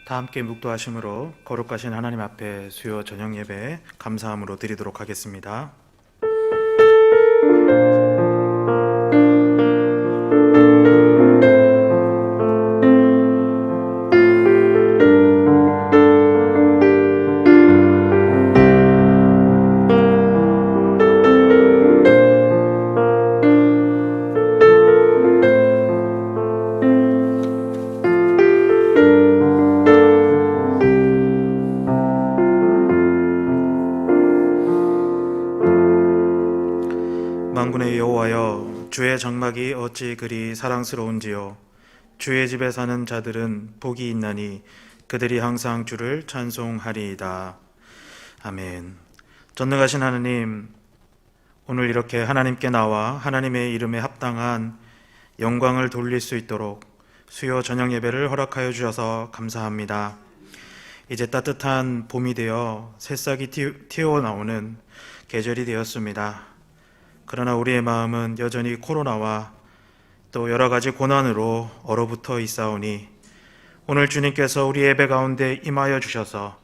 다 함께 묵도하심으로 거룩하신 하나님 앞에 수요 저녁 예배 감사함으로 드리도록 하겠습니다. 만군의 여호와여, 주의 장막이 어찌 그리 사랑스러운지요. 주의 집에 사는 자들은 복이 있나니 그들이 항상 주를 찬송하리이다. 아멘. 전능하신 하나님, 오늘 이렇게 하나님께 나와 하나님의 이름에 합당한 영광을 돌릴 수 있도록 수요 저녁 예배를 허락하여 주셔서 감사합니다. 이제 따뜻한 봄이 되어 새싹이 튀어나오는 계절이 되었습니다. 그러나 우리의 마음은 여전히 코로나와 또 여러 가지 고난으로 얼어붙어 있사오니 오늘 주님께서 우리 예배 가운데 임하여 주셔서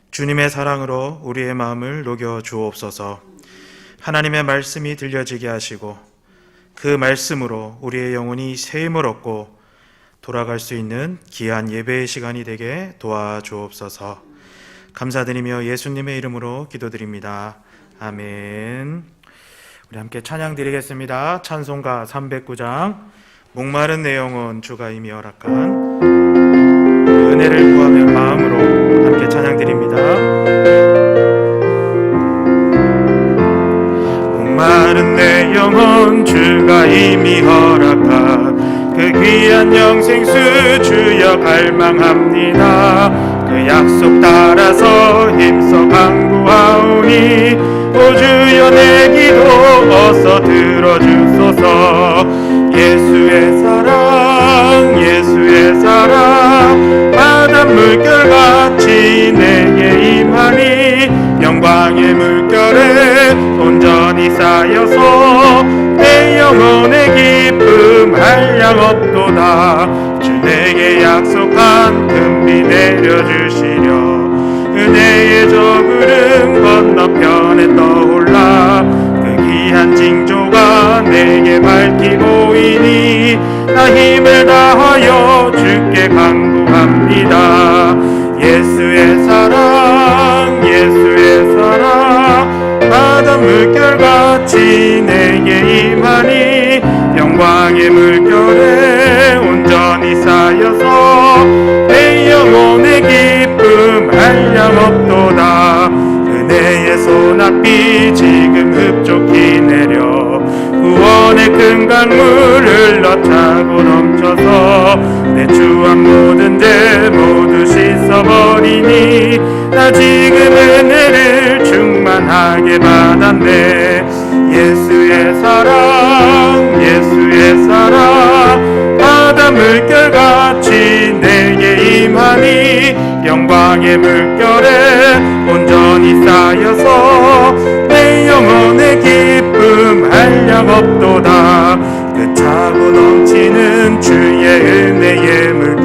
주님의 사랑으로 우리의 마음을 녹여 주옵소서. 하나님의 말씀이 들려지게 하시고 그 말씀으로 우리의 영혼이 새 힘을 얻고 돌아갈 수 있는 귀한 예배의 시간이 되게 도와주옵소서. 감사드리며 예수님의 이름으로 기도드립니다. 아멘. 우리 함께 찬양 드리겠습니다. 찬송가 309장 목마른 내 영혼 주가 이미 허락한 그 은혜를 구하며 마음으로 함께 찬양 드립니다. 목마른 내 영혼 주가 이미 허락한 그 귀한 영생수 주여 갈망합니다. 그 약속 따라서 힘써 간구하오니 오 주여 내 기도 어서 들어주소서. 예수의 사랑 예수의 사랑 바닷 물결같이 내게 임하니 영광의 물결에 온전히 쌓여서 내 영혼의 기쁨 한량없도다. 주 내게 약속한 금비 내려주시려 은혜의 저구름 건너편에 떠올라 그 귀한 징조가 내게 밝히 보이니 나 힘을 다하여 주께 간구합니다. 예수의 사랑 예수의 사랑 바다 물결같이 내게 임하니 영광의 물결에 온전히 쌓여서 내 영혼의 기쁨 한량없도다. 은혜의 소낙비 지금 흡족히 내려 구원의 큰 강물 흘러차고 넘쳐서 내 추한 모든 죄 모두 씻어버리니 나 지금 은혜를 충만하게 받았네. 예수의 사랑 예수의 사랑 바다 물결같이 내게 임하니 영광의 물결에 온전히 쌓여서 내 영혼의 기쁨 한량없도다. 그 차고 넘치는 주의 은혜의 물결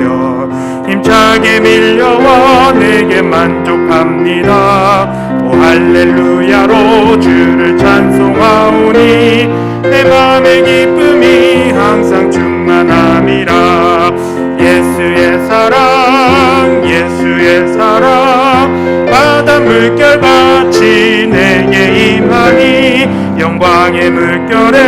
힘차게 밀려와 내게 만족합니다. 오 할렐루야로 주를 찬송하오니 내 맘의 기쁨이 항상 충만함이라. 예수의 사랑 예수의 사랑 바다 물결같이 내게 임하니 영광의 물결에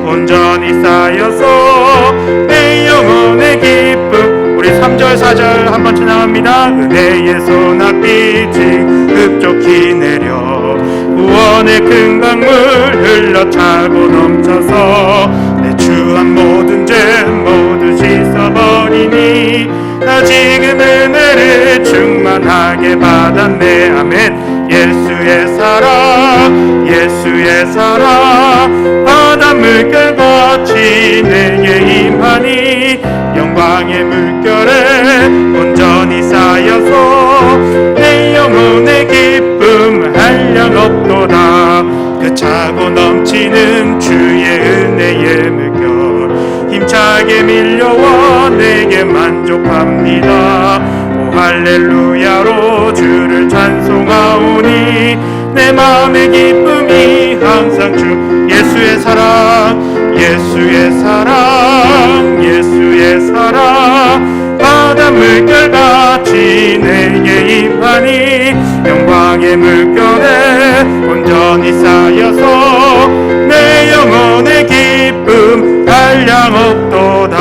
온전히 쌓여서 내 영혼의 기쁨. 우리 3절 4절 한번 찬양합니다. 은혜의 소낙빛이 흡족히 내려 구원의 큰 강물 흘러차고 넘쳐서 내 추한 모든 죄 모두 씻어버리니 나 지금 은혜를 충만하게 받았네. 아멘. 예수의 사랑 예수의 사랑 바다 물결같이 내게 임하니 영광의 물결에 온전히 쌓여서 내 영혼의 기쁨 한량없도다. 그 차고 넘치는 주의 은혜의 물결 힘차게 밀려와 내게 만족합니다. 오 할렐루야로 주를 찬송하오니 내 마음의 기쁨이 항상 주 예수의 사랑 예수의 사랑 예수의 사랑 바다 물결같이 내게 임하니 영광의 물결에 온전히 쌓여서 내 영혼의 기쁨 한량없도다.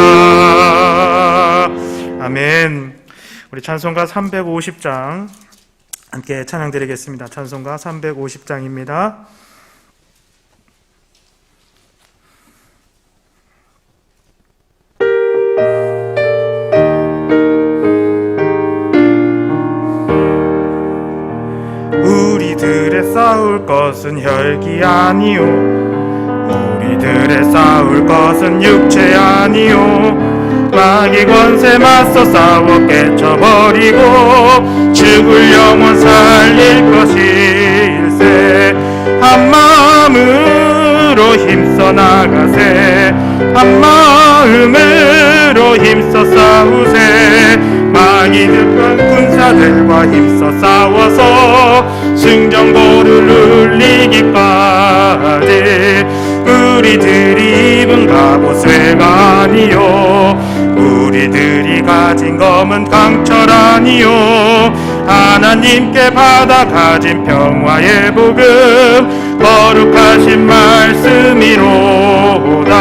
아멘. 우리 찬송가 350장 함께 찬양드리겠습니다. 찬송가 350장입니다. 우리들의 싸울 것은 혈기 아니요 우리들의 싸울 것은 육체 아니요 마귀 권세 맞서 싸워 깨쳐버리고 죽을 영혼 살릴 것일세. 한 마음으로 힘써 나가세 한 마음으로 힘써 싸우세. 마귀들과 군사들과 힘써 싸워서 승전고를 울리기까지 우리들이 입은 갑옷 쇠가 아니요 우리들이 가진 검은 강철 아니요 하나님께 받아 가진 평화의 복음 거룩하신 말씀이로다.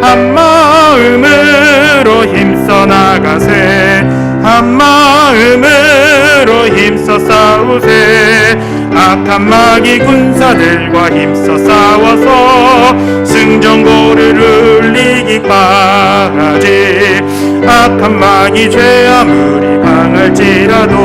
한 마음으로 힘써 나가세 한 마음으로 힘써 싸우세. 악한 마귀 군사들과 힘써 싸워서 승전고를 울리기까지 악한 마귀 죄 아무리 강할지라도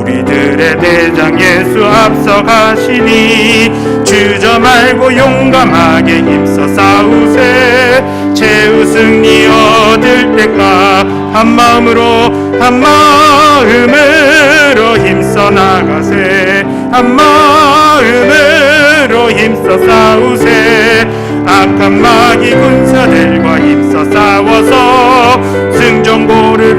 우리들의 대장 예수 앞서 가시니 주저 말고 용감하게 힘써 싸우세. 최후 승리 얻을 때까 한 마음으로 힘써 나가세 한 마음으로 힘써 싸우세. 악한 마귀 군사들과 힘써 싸워서 승전고를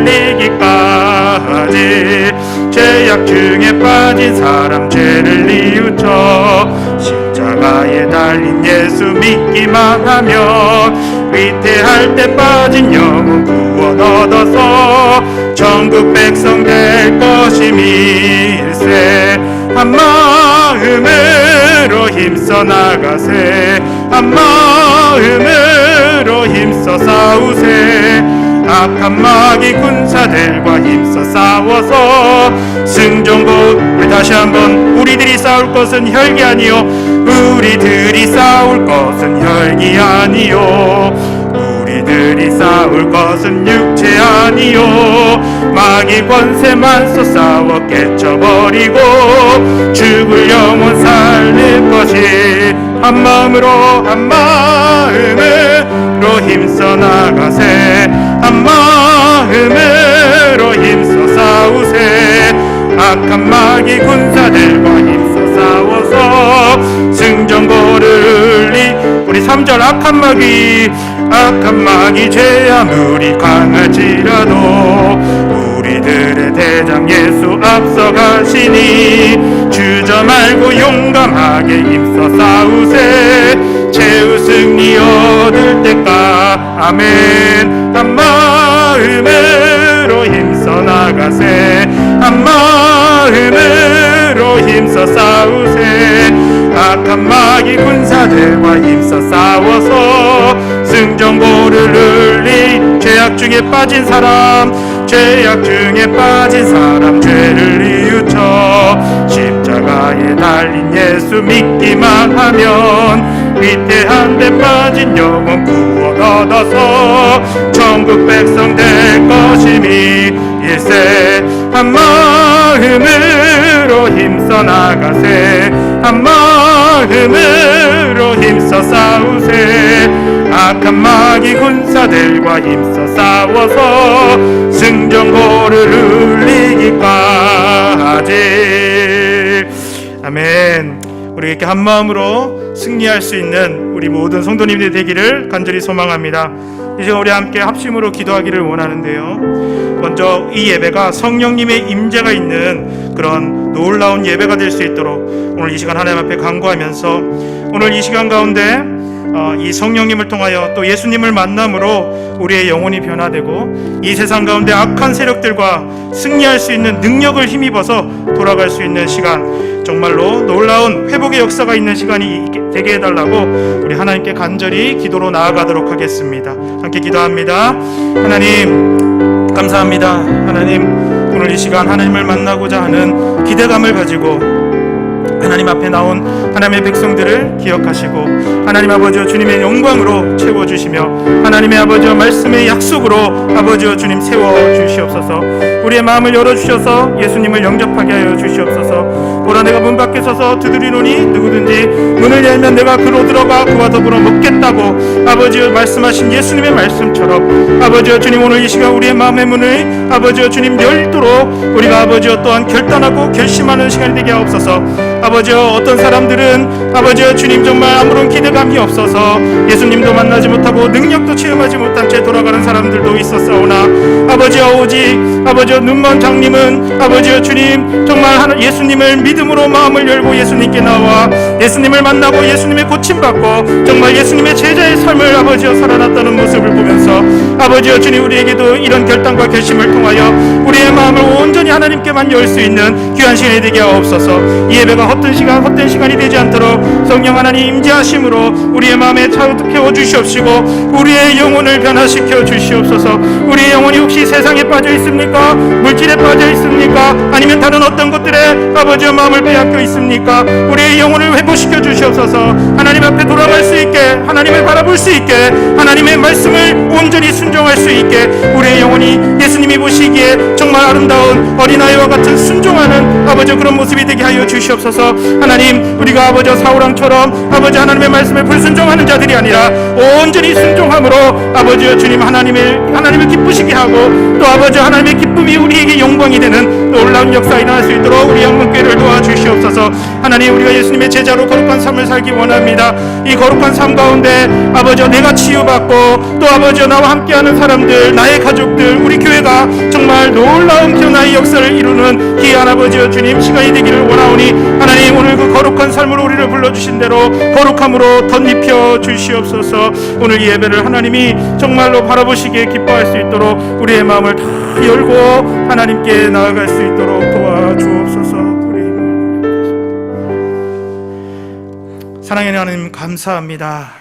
울리기까지 죄악 중에 빠진 사람 죄를 뉘우쳐 십자가에 달린 예수 믿기만 하면 위태할 때 빠진 영혼 구원 얻어서 천국 백성 될 것임일세. 한 마음으로 힘써 나가세 한 마음으로 힘써 싸우세. 악한 마귀 군사들과 힘써 싸워서 승전고. 우리 다시 한번 우리들이 싸울 것은 혈기 아니요 우리들이 싸울 것은 혈기 아니요 우리들이 싸울 것은 육체 아니요 마귀 권세 맞서 싸워 깨쳐버리고 죽을 영혼 살릴 것이. 한 마음으로 힘써 나가세 한 마음으로 힘써 싸우세. 악한 마귀 군사들과 힘써 싸워서 승전고를 우리 3절 악한 마귀 죄 아무리 강할지라도 우리들의 대장 예수 앞서 가시니 주저 말고 용감하게 힘써 싸우세. 최후 승리 얻을 때까 아멘. 한 마음으로 힘써 나가세 한 마음으로 힘써 싸우세. 악한 마귀 군사들과 힘써 싸워서 승전고를 울리. 죄악 중에 빠진 사람 죄를 뉘우쳐 십자가에 달린 예수 믿기만 하면 위태한 데 빠진 영혼 구원 얻어서 천국 백성 될 것임이 일세. 한 마음으로 힘써 나가세 한 마음으로 힘써 싸우세. 악한 마귀 군사들과 힘써 싸워서 승전고를 울리기까지. 아멘. 우리 이렇게 한 마음으로 승리할 수 있는 우리 모든 성도님들이 되기를 간절히 소망합니다. 이제 우리 함께 합심으로 기도하기를 원하는데요. 먼저 이 예배가 성령님의 임재가 있는 그런 놀라운 예배가 될 수 있도록 오늘 이 시간 하나님 앞에 간구하면서 오늘 이 시간 가운데 이 성령님을 통하여 또 예수님을 만남으로 우리의 영혼이 변화되고 이 세상 가운데 악한 세력들과 승리할 수 있는 능력을 힘입어서 돌아갈 수 있는 시간, 정말로 놀라운 회복의 역사가 있는 시간이 되게 해달라고 우리 하나님께 간절히 기도로 나아가도록 하겠습니다. 함께 기도합니다. 하나님 감사합니다. 하나님 오늘 이 시간 하나님을 만나고자 하는 기대감을 가지고 하나님 앞에 나온 하나님의 백성들을 기억하시고 하나님 아버지와 주님의 영광으로 채워주시며 하나님의 아버지와 말씀의 약속으로 아버지와 주님 세워주시옵소서. 우리의 마음을 열어주셔서 예수님을 영접하게 하여 주시옵소서. 보라 내가 문 밖에 서서 두드리노니 누구든지 문을 열면 내가 그로 들어가 그와 더불어 먹겠다고 아버지와 말씀하신 예수님의 말씀처럼 아버지와 주님 오늘 이 시간 우리의 마음의 문을 아버지와 주님 열도록 우리가 아버지와 또한 결단하고 결심하는 시간이 되게 하옵소서. 아버지여 어떤 사람들은 아버지여 주님 정말 아무런 기대감이 없어서 예수님도 만나지 못하고 능력도 체험하지 못한 채 돌아가는 사람들도 있었사오나 아버지여 오직 아버지여 눈먼 장님은 아버지여 주님 정말 예수님을 믿음으로 마음을 열고 예수님께 나와 예수님을 만나고 예수님의 고침받고 정말 예수님의 제자의 삶을 아버지여 살아났다는 모습을 보면서 아버지여 주님 우리에게도 이런 결단과 결심을 통하여 우리의 마음을 온전히 하나님께만 열 수 있는 귀한 시간이 되게 하옵소서. 이 예배가 헛된 시간이 되지 않도록 성령 하나님 임재하심으로 우리의 마음에 차오케워 주시옵시고 우리의 영혼을 변화시켜 주시옵소서. 우리의 영혼이 혹시 세상에 빠져 있습니까? 물질에 빠져 있습니까? 아니면 다른 어떤 것들에 아버지의 마음을 빼앗겨 있습니까? 우리의 영혼을 회복시켜 주시옵소서. 하나님 앞에 돌아갈 수 있게 하나님을 바라볼 수 있게 하나님의 말씀을 온전히 순종할 수 있게 우리의 영혼이 예수님이 보시기에 정말 아름다운 어린아이와 같은 순종하는 아버지 그런 모습이 되게 하여 주시옵소서. 하나님 우리가 아버지 사울왕처럼 아버지 하나님의 말씀에 불순종하는 자들이 아니라 온전히 순종함으로 아버지여 주님 하나님을 기쁘시게 하고 또 아버지 하나님의 기쁨이 우리에게 영광이 되는 놀라운 역사 일어날 수 있도록 우리 영문교회를 도와주시옵소서. 하나님 우리가 예수님의 제자로 거룩한 삶을 살기 원합니다. 이 거룩한 삶 가운데 아버지여 내가 치유받고 또 아버지여 나와 함께하는 사람들 나의 가족들 우리 교회가 정말 놀라운 변화의 역사를 이루는 귀한 아버지여 주님 시간이 되기를 원하오니 하나님 오늘 그 거룩한 삶으로 우리를 불러주신 대로 거룩함으로 덧입혀 주시옵소서. 오늘 이 예배를 하나님이 정말로 바라보시기에 기뻐할 수 있도록 우리의 마음을 다 열고 하나님께 나아갈 수 있도록 도와주옵소서. 사랑하는 하나님 감사합니다.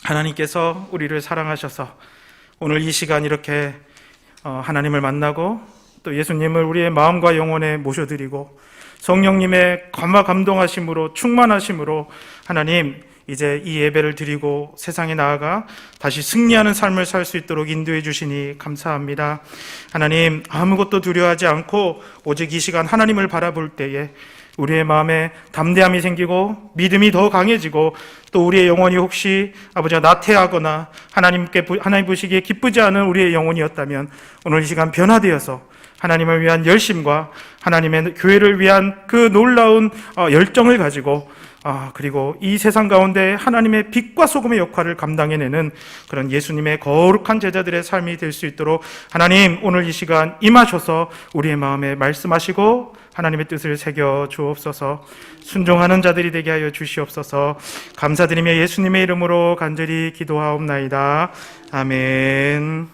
하나님께서 우리를 사랑하셔서 오늘 이 시간 이렇게 하나님을 만나고 또 예수님을 우리의 마음과 영혼에 모셔드리고 성령님의 감동하심으로 충만하심으로 하나님 이제 이 예배를 드리고 세상에 나아가 다시 승리하는 삶을 살 수 있도록 인도해 주시니 감사합니다. 하나님 아무것도 두려워하지 않고 오직 이 시간 하나님을 바라볼 때에 우리의 마음에 담대함이 생기고 믿음이 더 강해지고 또 우리의 영혼이 혹시 아버지가 나태하거나 하나님 보시기에 기쁘지 않은 우리의 영혼이었다면 오늘 이 시간 변화되어서 하나님을 위한 열심과 하나님의 교회를 위한 그 놀라운 열정을 가지고 그리고 이 세상 가운데 하나님의 빛과 소금의 역할을 감당해내는 그런 예수님의 거룩한 제자들의 삶이 될 수 있도록 하나님 오늘 이 시간 임하셔서 우리의 마음에 말씀하시고 하나님의 뜻을 새겨 주옵소서. 순종하는 자들이 되게 하여 주시옵소서. 감사드리며 예수님의 이름으로 간절히 기도하옵나이다. 아멘.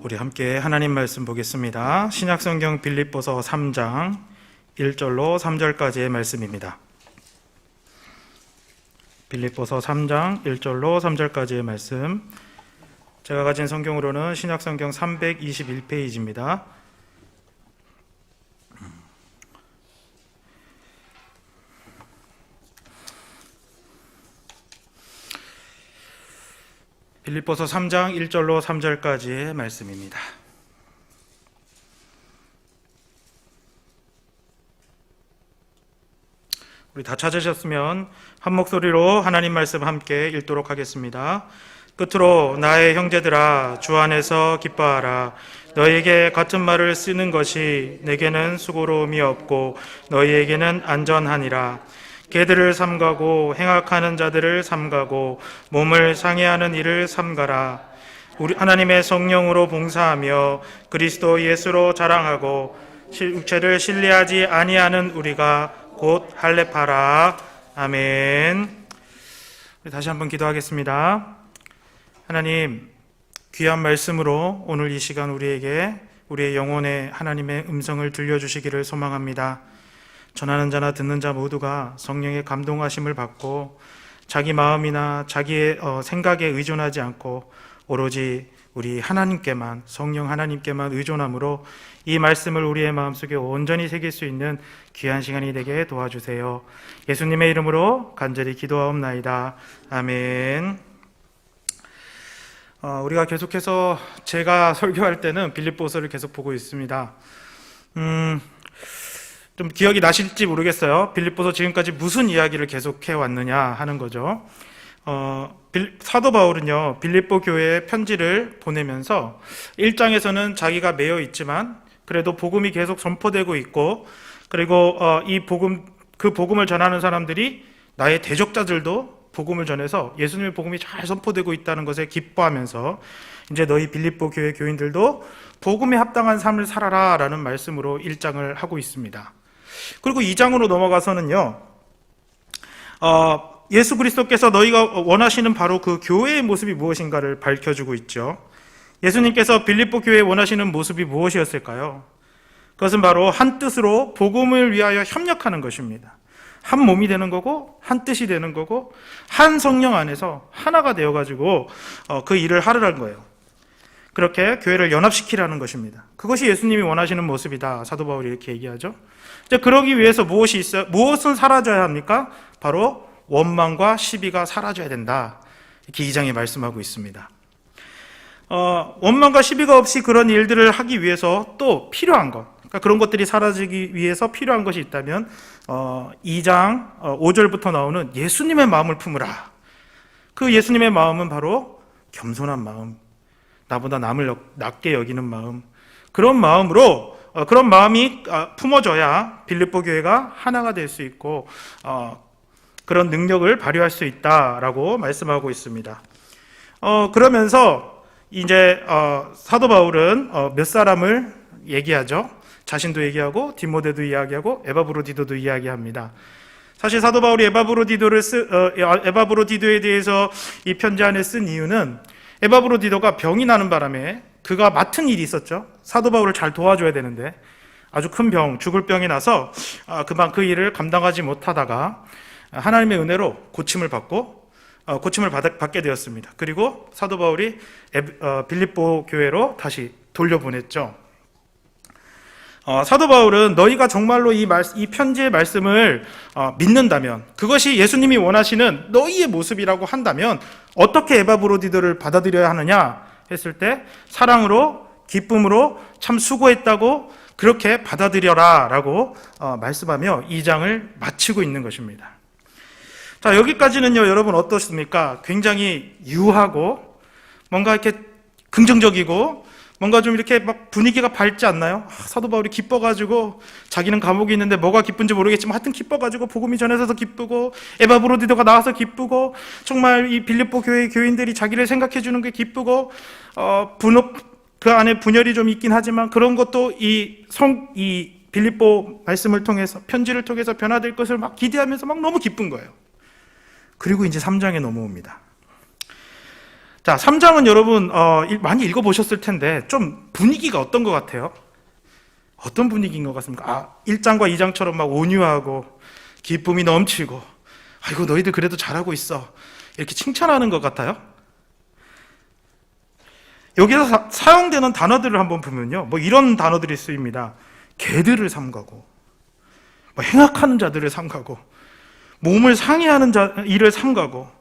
우리 함께 하나님 말씀 보겠습니다. 신약성경 빌립보서 3장 1절로 3절까지의 말씀입니다. 빌립보서 3장 1절로 3절까지의 말씀. 제가 가진 성경으로는 신약성경 321페이지입니다. 빌립보서 3장 1절로 3절까지의 말씀입니다. 우리 다 찾으셨으면 한 목소리로 하나님 말씀 함께 읽도록 하겠습니다. 끝으로 나의 형제들아 주 안에서 기뻐하라. 너희에게 같은 말을 쓰는 것이 내게는 수고로움이 없고 너희에게는 안전하니라. 개들을 삼가고 행악하는 자들을 삼가고 몸을 상해하는 일을 삼가라. 우리 하나님의 성령으로 봉사하며 그리스도 예수로 자랑하고 육체를 신뢰하지 아니하는 우리가 곧 할례파라. 아멘. 다시 한번 기도하겠습니다. 하나님, 귀한 말씀으로 오늘 이 시간 우리에게 우리의 영혼에 하나님의 음성을 들려주시기를 소망합니다. 전하는 자나 듣는 자 모두가 성령의 감동하심을 받고 자기 마음이나 자기의 생각에 의존하지 않고 오로지 우리 하나님께만, 성령 하나님께만 의존함으로 이 말씀을 우리의 마음속에 온전히 새길 수 있는 귀한 시간이 되게 도와주세요. 예수님의 이름으로 간절히 기도하옵나이다. 아멘. 우리가 계속해서 제가 설교할 때는 빌립보서를 계속 보고 있습니다. 좀 기억이 나실지 모르겠어요. 빌립보서 지금까지 무슨 이야기를 계속해 왔느냐 하는 거죠. 사도 바울은요, 빌립보 교회에 편지를 보내면서 1장에서는 자기가 매여 있지만 그래도 복음이 계속 전포되고 있고, 그리고 그 복음을 전하는 사람들이 나의 대적자들도 복음을 전해서 예수님의 복음이 잘 선포되고 있다는 것에 기뻐하면서 이제 너희 빌립보 교회 교인들도 복음에 합당한 삶을 살아라 라는 말씀으로 1장을 하고 있습니다. 그리고 2장으로 넘어가서는요, 예수 그리스도께서 너희가 원하시는 바로 그 교회의 모습이 무엇인가를 밝혀주고 있죠. 예수님께서 빌립보 교회에 원하시는 모습이 무엇이었을까요? 그것은 바로 한 뜻으로 복음을 위하여 협력하는 것입니다. 한 몸이 되는 거고 한 뜻이 되는 거고 한 성령 안에서 하나가 되어가지고 그 일을 하려는 거예요. 그렇게 교회를 연합시키라는 것입니다. 그것이 예수님이 원하시는 모습이다. 사도 바울이 이렇게 얘기하죠. 이제 그러기 위해서 무엇이 있어요? 무엇은 사라져야 합니까? 바로 원망과 시비가 사라져야 된다. 이렇게 2장에 말씀하고 있습니다. 원망과 시비가 없이 그런 일들을 하기 위해서 또 필요한 것, 그러니까 그런 것들이 사라지기 위해서 필요한 것이 있다면 2장 5절부터 나오는 예수님의 마음을 품으라. 그 예수님의 마음은 바로 겸손한 마음, 나보다 남을 낮게 여기는 마음, 그런 마음으로 그런 마음이 품어져야 빌립보 교회가 하나가 될 수 있고 그런 능력을 발휘할 수 있다라고 말씀하고 있습니다. 그러면서 이제 사도 바울은 몇 사람을 얘기하죠. 자신도 얘기하고 디모데도 이야기하고 에바브로디도도 이야기합니다. 사실 사도 바울이 에바브로디도에 대해서 이 편지 안에 쓴 이유는 에바브로디도가 병이 나는 바람에 그가 맡은 일이 있었죠. 사도 바울을 잘 도와줘야 되는데 아주 큰 병, 죽을 병이 나서 그만 그 일을 감당하지 못하다가 하나님의 은혜로 고침을 받게 되었습니다. 그리고 사도 바울이 빌립보 교회로 다시 돌려보냈죠. 사도 바울은 너희가 정말로 이 편지의 말씀을 믿는다면, 그것이 예수님이 원하시는 너희의 모습이라고 한다면 어떻게 에바브로디도를 받아들여야 하느냐 했을 때 사랑으로, 기쁨으로, 참 수고했다고 그렇게 받아들여라 라고 말씀하며 2장을 마치고 있는 것입니다. 자, 여기까지는요, 여러분 어떻습니까? 굉장히 유하고 뭔가 이렇게 긍정적이고 뭔가 좀 이렇게 막 분위기가 밝지 않나요? 사도 바울이 기뻐가지고 자기는 감옥에 있는데 뭐가 기쁜지 모르겠지만 하여튼 기뻐가지고 복음이 전해져서 기쁘고 에바브로디도가 나와서 기쁘고 정말 이 빌립보 교회 교인들이 자기를 생각해 주는 게 기쁘고 그 안에 분열이 좀 있긴 하지만 그런 것도 이 빌립보 말씀을 통해서, 편지를 통해서 변화될 것을 막 기대하면서 막 너무 기쁜 거예요. 그리고 이제 3장에 넘어옵니다. 자, 3장은 여러분 많이 읽어보셨을 텐데 좀 분위기가 어떤 것 같아요? 어떤 분위기인 것 같습니까? 1장과 2장처럼 막 온유하고 기쁨이 넘치고 아이고 너희들 그래도 잘하고 있어 이렇게 칭찬하는 것 같아요? 여기서 사용되는 단어들을 한번 보면요, 뭐 이런 단어들이 쓰입니다. 개들을 삼가고, 뭐 행악하는 자들을 삼가고, 몸을 상해하는 일을 삼가고,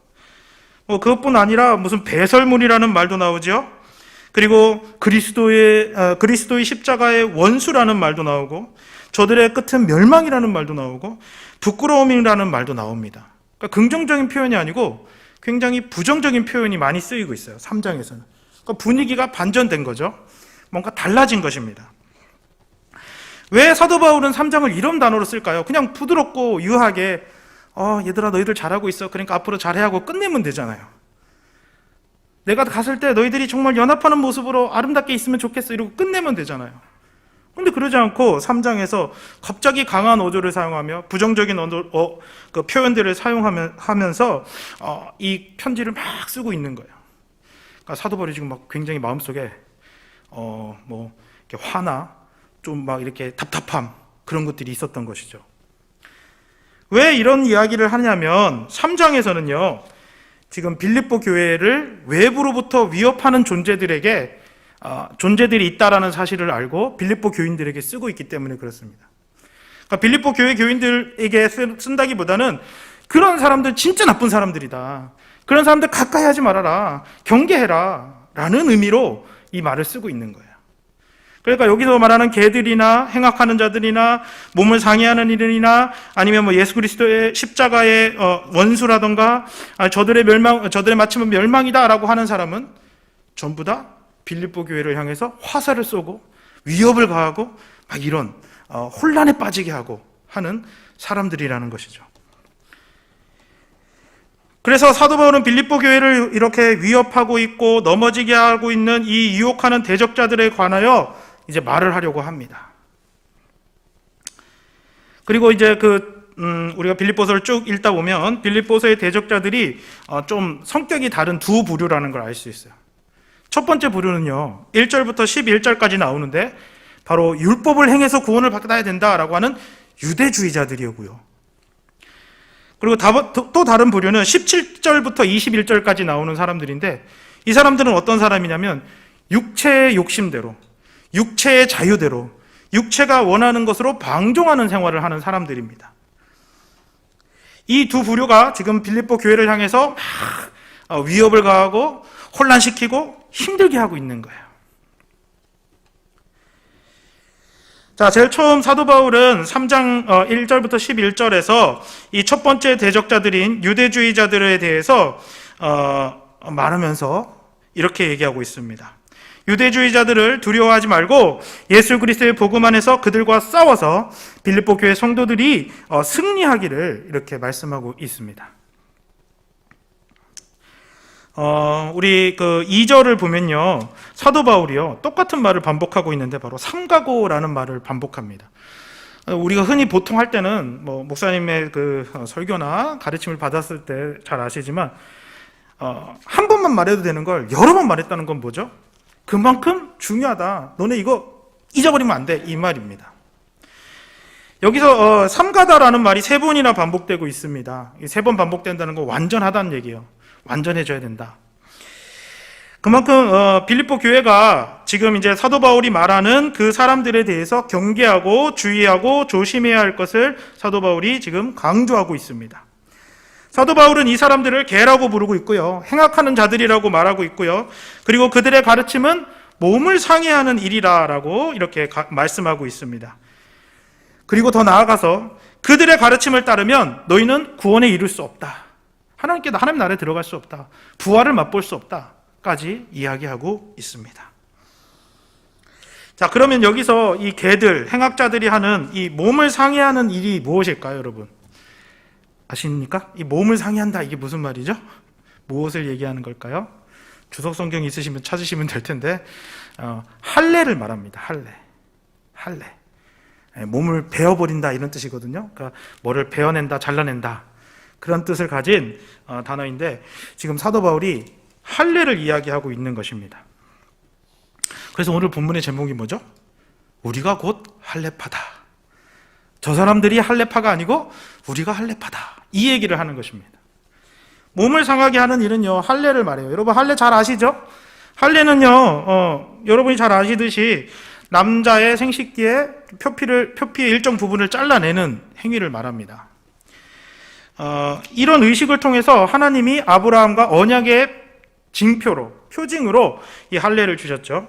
그것뿐 아니라 무슨 배설물이라는 말도 나오죠. 그리고 그리스도의 십자가의 원수라는 말도 나오고, 저들의 끝은 멸망이라는 말도 나오고, 부끄러움이라는 말도 나옵니다. 그러니까 긍정적인 표현이 아니고 굉장히 부정적인 표현이 많이 쓰이고 있어요. 3장에서는. 그러니까 분위기가 반전된 거죠. 뭔가 달라진 것입니다. 왜 사도 바울은 3장을 이런 단어로 쓸까요? 그냥 부드럽고 유하게 얘들아 너희들 잘하고 있어, 그러니까 앞으로 잘해 하고 끝내면 되잖아요. 내가 갔을 때 너희들이 정말 연합하는 모습으로 아름답게 있으면 좋겠어 이러고 끝내면 되잖아요. 그런데 그러지 않고 3장에서 갑자기 강한 어조를 사용하며 부정적인 그 표현들을 사용하면서 이 편지를 막 쓰고 있는 거예요. 그러니까 사도 바울이 지금 막 굉장히 마음속에 이렇게 화나 좀 막 이렇게 답답함, 그런 것들이 있었던 것이죠. 왜 이런 이야기를 하냐면 3장에서는요, 지금 빌립보 교회를 외부로부터 위협하는 존재들이 있다라는 사실을 알고 빌립보 교인들에게 쓰고 있기 때문에 그렇습니다. 그러니까 빌립보 교회 교인들에게 쓴다기보다는 그런 사람들 진짜 나쁜 사람들이다, 그런 사람들 가까이 하지 말아라, 경계해라 라는 의미로 이 말을 쓰고 있는 거예요. 그러니까 여기서 말하는 개들이나 행악하는 자들이나 몸을 상해하는 일이나 아니면 예수 그리스도의 십자가의 원수라던가 저들의 마침은 멸망이다라고 하는 사람은 전부 다 빌립보 교회를 향해서 화살을 쏘고 위협을 가하고 막 이런 혼란에 빠지게 하고 하는 사람들이라는 것이죠. 그래서 사도 바울은 빌립보 교회를 이렇게 위협하고 있고 넘어지게 하고 있는 이 유혹하는 대적자들에 관하여 이제 말을 하려고 합니다. 그리고 이제 우리가 빌립보서를 쭉 읽다 보면 빌립보서의 대적자들이 좀 성격이 다른 두 부류라는 걸 알 수 있어요. 첫 번째 부류는요, 1절부터 11절까지 나오는데 바로 율법을 행해서 구원을 받아야 된다라고 하는 유대주의자들이고요. 그리고 또 다른 부류는 17절부터 21절까지 나오는 사람들인데, 이 사람들은 어떤 사람이냐면 육체의 욕심대로, 육체의 자유대로, 육체가 원하는 것으로 방종하는 생활을 하는 사람들입니다. 이 두 부류가 지금 빌립보 교회를 향해서 막 위협을 가하고 혼란시키고 힘들게 하고 있는 거예요. 자, 제일 처음 사도 바울은 3장 1절부터 11절에서 이 첫 번째 대적자들인 유대주의자들에 대해서 말하면서 이렇게 얘기하고 있습니다. 유대주의자들을 두려워하지 말고 예수 그리스도의 복음 안에서 그들과 싸워서 빌립보 교회 성도들이 승리하기를 이렇게 말씀하고 있습니다. 우리 2절을 보면요, 사도 바울이요 똑같은 말을 반복하고 있는데 바로 삼가고라는 말을 반복합니다. 우리가 흔히 보통 할 때는 목사님의 설교나 가르침을 받았을 때 잘 아시지만 한 번만 말해도 되는 걸 여러 번 말했다는 건 뭐죠? 그만큼 중요하다, 너네 이거 잊어버리면 안 돼, 이 말입니다. 여기서 삼가다라는 말이 3번이나 반복되고 있습니다. 3번 반복된다는 건 완전하다는 얘기예요. 완전해져야 된다. 그만큼 빌립보 교회가 지금 이제 사도 바울이 말하는 그 사람들에 대해서 경계하고 주의하고 조심해야 할 것을 사도 바울이 지금 강조하고 있습니다. 사도 바울은 이 사람들을 개라고 부르고 있고요, 행악하는 자들이라고 말하고 있고요, 그리고 그들의 가르침은 몸을 상해하는 일이라고 이렇게 말씀하고 있습니다. 그리고 더 나아가서 그들의 가르침을 따르면 너희는 구원에 이를 수 없다, 하나님 나라에 들어갈 수 없다, 부활을 맛볼 수 없다까지 이야기하고 있습니다. 자, 그러면 여기서 이 개들, 행악자들이 하는 이 몸을 상해하는 일이 무엇일까요, 여러분? 아십니까? 이 몸을 상해한다, 이게 무슨 말이죠? 무엇을 얘기하는 걸까요? 주석 성경 있으시면 찾으시면 될 텐데 할례를 말합니다. 할례. 몸을 베어버린다, 이런 뜻이거든요. 그러니까 뭐를 베어낸다, 잘라낸다, 그런 뜻을 가진 단어인데 지금 사도 바울이 할례를 이야기하고 있는 것입니다. 그래서 오늘 본문의 제목이 뭐죠? 우리가 곧 할례파다. 저 사람들이 할례파가 아니고 우리가 할례파다, 이 얘기를 하는 것입니다. 몸을 상하게 하는 일은요, 할례를 말해요. 여러분 할례 잘 아시죠? 할례는요, 여러분이 잘 아시듯이 남자의 생식기에 표피의 일정 부분을 잘라내는 행위를 말합니다. 이런 의식을 통해서 하나님이 아브라함과 언약의 징표로, 표징으로 이 할례를 주셨죠.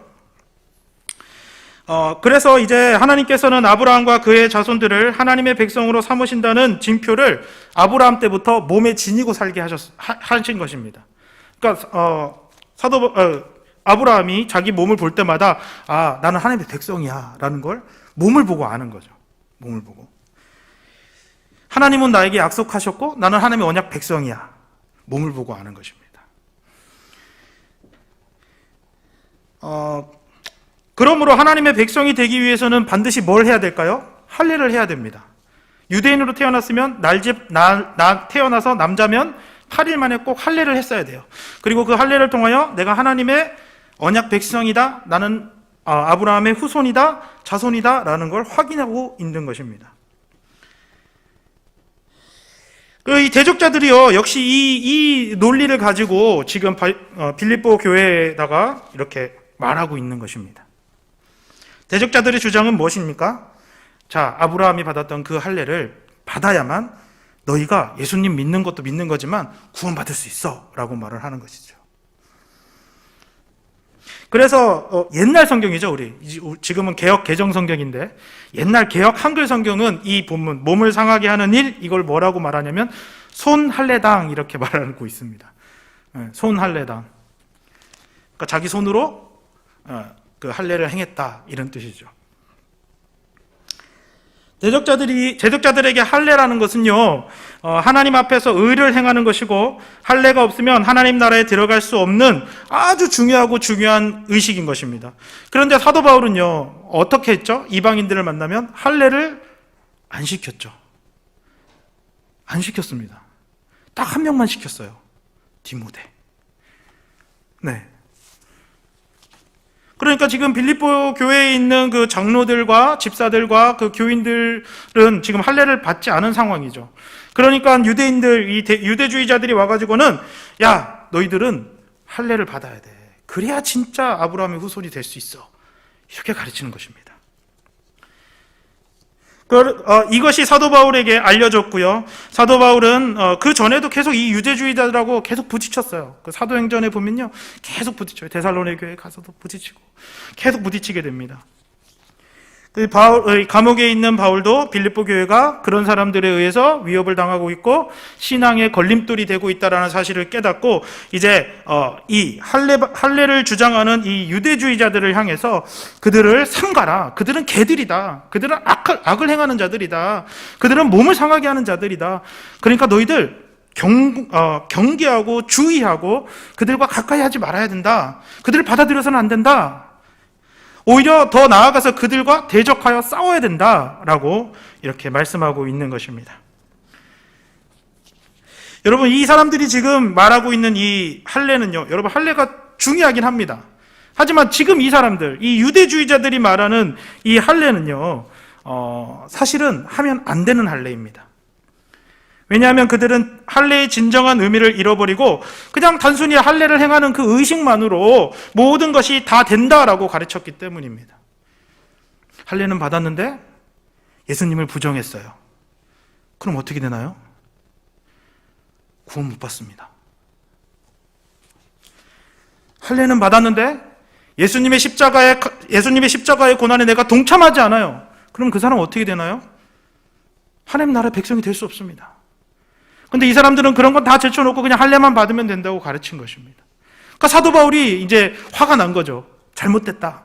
그래서 이제 하나님께서는 아브라함과 그의 자손들을 하나님의 백성으로 삼으신다는 징표를 아브라함 때부터 몸에 지니고 살게 하신 것입니다. 그러니까 아브라함이 자기 몸을 볼 때마다 나는 하나님의 백성이야 라는 걸 몸을 보고 아는 거죠. 몸을 보고. 하나님은 나에게 약속하셨고 나는 하나님의 언약 백성이야. 몸을 보고 아는 것입니다. 그러므로 하나님의 백성이 되기 위해서는 반드시 뭘 해야 될까요? 할례를 해야 됩니다. 유대인으로 태어났으면 태어나서 남자면 8일 만에 꼭 할례를 했어야 돼요. 그리고 그 할례를 통하여 내가 하나님의 언약 백성이다, 나는 아브라함의 후손이다, 자손이다 라는 걸 확인하고 있는 것입니다. 이 대적자들이요, 역시 이 논리를 가지고 지금 빌립보 교회에다가 이렇게 말하고 있는 것입니다. 대적자들의 주장은 무엇입니까? 자, 아브라함이 받았던 그 할례를 받아야만 너희가 예수님 믿는 것도 믿는 거지만 구원받을 수 있어 라고 말을 하는 것이죠. 그래서 옛날 성경이죠. 우리 지금은 개역 개정 성경인데 옛날 개역 한글 성경은 이 본문 몸을 상하게 하는 일, 이걸 뭐라고 말하냐면 손할례당 이렇게 말하고 있습니다. 손할례당. 그러니까 자기 손으로 그 할례를 행했다 이런 뜻이죠. 대적자들에게 할례라는 것은요, 하나님 앞에서 의를 행하는 것이고, 할례가 없으면 하나님 나라에 들어갈 수 없는 아주 중요한 의식인 것입니다. 그런데 사도 바울은요, 어떻게 했죠? 이방인들을 만나면 할례를 안 시켰죠. 안 시켰습니다. 딱 한 명만 시켰어요. 디모데. 네. 그러니까 지금 빌립보 교회에 있는 그 장로들과 집사들과 그 교인들은 지금 할례를 받지 않은 상황이죠. 그러니까 유대주의자들이 와가지고는 야, 너희들은 할례를 받아야 돼. 그래야 진짜 아브라함의 후손이 될 수 있어. 이렇게 가르치는 것입니다. 이것이 사도 바울에게 알려졌고요. 사도 바울은 그 전에도 계속 이 유대주의자들하고 계속 부딪혔어요. 그 사도행전에 보면요, 계속 부딪혀요. 데살로니 교회에 가서도 부딪히고 계속 부딪히게 됩니다. 감옥에 있는 바울도 빌립보 교회가 그런 사람들에 의해서 위협을 당하고 있고 신앙의 걸림돌이 되고 있다는 사실을 깨닫고 이제 이 할례를 주장하는 이 유대주의자들을 향해서 그들을 삼가라. 그들은 개들이다. 그들은 악을 행하는 자들이다. 그들은 몸을 상하게 하는 자들이다. 그러니까 너희들 경계하고 주의하고 그들과 가까이 하지 말아야 된다. 그들을 받아들여서는 안 된다. 오히려 더 나아가서 그들과 대적하여 싸워야 된다라고 이렇게 말씀하고 있는 것입니다. 여러분, 이 사람들이 지금 말하고 있는 이 할례는요, 여러분, 할례가 중요하긴 합니다. 하지만 지금 이 사람들, 이 유대주의자들이 말하는 이 할례는요, 사실은 하면 안 되는 할례입니다. 왜냐하면 그들은 할례의 진정한 의미를 잃어버리고 그냥 단순히 할례를 행하는 그 의식만으로 모든 것이 다 된다라고 가르쳤기 때문입니다. 할례는 받았는데 예수님을 부정했어요. 그럼 어떻게 되나요? 구원 못 받습니다. 할례는 받았는데 예수님의 십자가의 고난에 내가 동참하지 않아요. 그럼 그 사람 어떻게 되나요? 하나님 나라의 백성이 될 수 없습니다. 근데 이 사람들은 그런 건 다 제쳐놓고 그냥 할례만 받으면 된다고 가르친 것입니다. 그러니까 사도 바울이 이제 화가 난 거죠. 잘못됐다.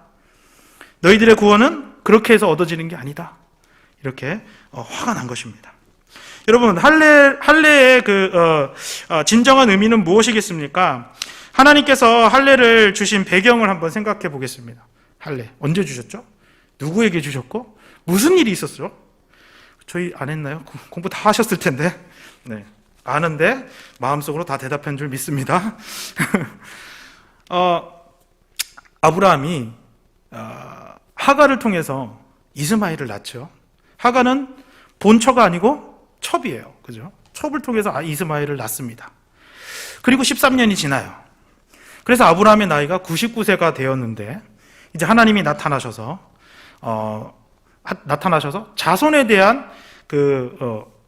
너희들의 구원은 그렇게 해서 얻어지는 게 아니다. 이렇게 화가 난 것입니다. 여러분, 할례의 진정한 의미는 무엇이겠습니까? 하나님께서 할례를 주신 배경을 한번 생각해 보겠습니다. 할례 언제 주셨죠? 누구에게 주셨고 무슨 일이 있었죠? 저희 안 했나요? 공부 다 하셨을 텐데. 네. 아는데 마음속으로 다 대답한 줄 믿습니다. 아브라함이 하가를 통해서 이스마엘을 낳죠. 하가는 본처가 아니고 첩이에요. 그죠? 첩을 통해서 이스마엘을 낳습니다. 그리고 13년이 지나요. 그래서 아브라함의 나이가 99세가 되었는데 이제 하나님이 나타나셔서 자손에 대한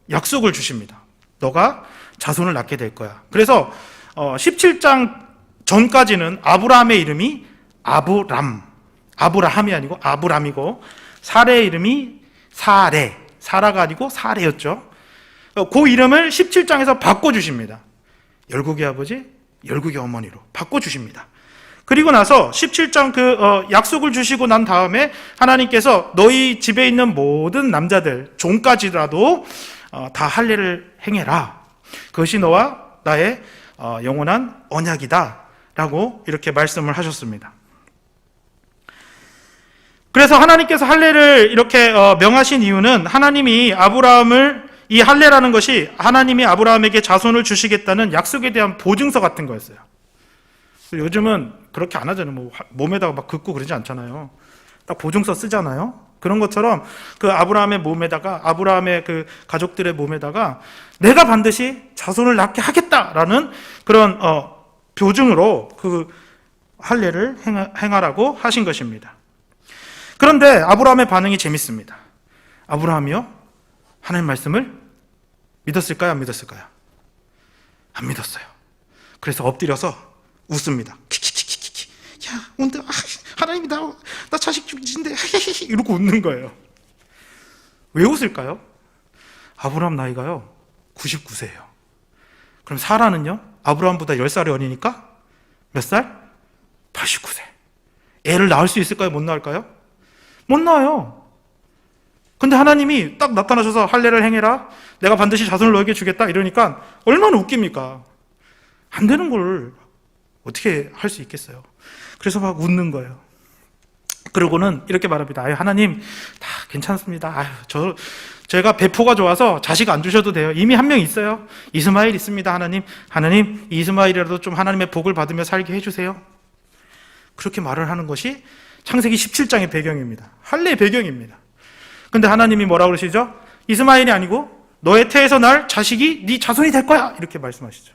약속을 주십니다. 너가 자손을 낳게 될 거야. 그래서 17장 전까지는 아브라함의 이름이 아브라함이 아니고 아브람이고, 사레의 이름이 사라가 아니고 사레였죠. 그 이름을 17장에서 바꿔주십니다. 열국의 아버지, 열국의 어머니로 바꿔주십니다. 그리고 나서 17장 약속을 주시고 난 다음에 하나님께서 너희 집에 있는 모든 남자들, 종까지라도 다 할례를 행해라. 그것이 너와 나의 영원한 언약이다 라고 이렇게 말씀을 하셨습니다. 그래서 하나님께서 할례를 이렇게 명하신 이유는, 하나님이 아브라함을, 이 할례라는 것이 하나님이 아브라함에게 자손을 주시겠다는 약속에 대한 보증서 같은 거였어요. 요즘은 그렇게 안 하잖아요. 뭐 몸에다가 막 긋고 그러지 않잖아요. 딱 보증서 쓰잖아요. 그런 것처럼 그 아브라함의 몸에다가, 아브라함의 그 가족들의 몸에다가 내가 반드시 자손을 낳게 하겠다라는 그런 표징으로 그 할례를 행하라고 하신 것입니다. 그런데 아브라함의 반응이 재밌습니다. 아브라함이요? 하나님 말씀을 믿었을까요? 안 믿었을까요? 안 믿었어요. 그래서 엎드려서 웃습니다. 키키키키키. 야, 오늘 하나님이 나 자식 주신데 이러고 웃는 거예요. 왜 웃을까요? 아브라함 나이가요 99세예요. 그럼 사라는요? 아브라함보다 10살이 어리니까 몇 살? 89세. 애를 낳을 수 있을까요? 못 낳을까요? 못 낳아요. 근데 하나님이 딱 나타나셔서 할례를 행해라, 내가 반드시 자손을 너에게 주겠다 이러니까 얼마나 웃깁니까? 안 되는 걸 어떻게 할 수 있겠어요? 그래서 막 웃는 거예요. 그러고는 이렇게 말합니다. 하나님 다 괜찮습니다. 제가 배포가 좋아서 자식 안 주셔도 돼요. 이미 한 명 있어요. 이스마엘 있습니다. 하나님 이스마엘이라도 좀 하나님의 복을 받으며 살게 해주세요. 그렇게 말을 하는 것이 창세기 17장의 배경입니다. 할례의 배경입니다. 근데 하나님이 뭐라고 그러시죠? 이스마엘이 아니고 너의 태에서 날 자식이 네 자손이 될 거야 이렇게 말씀하시죠.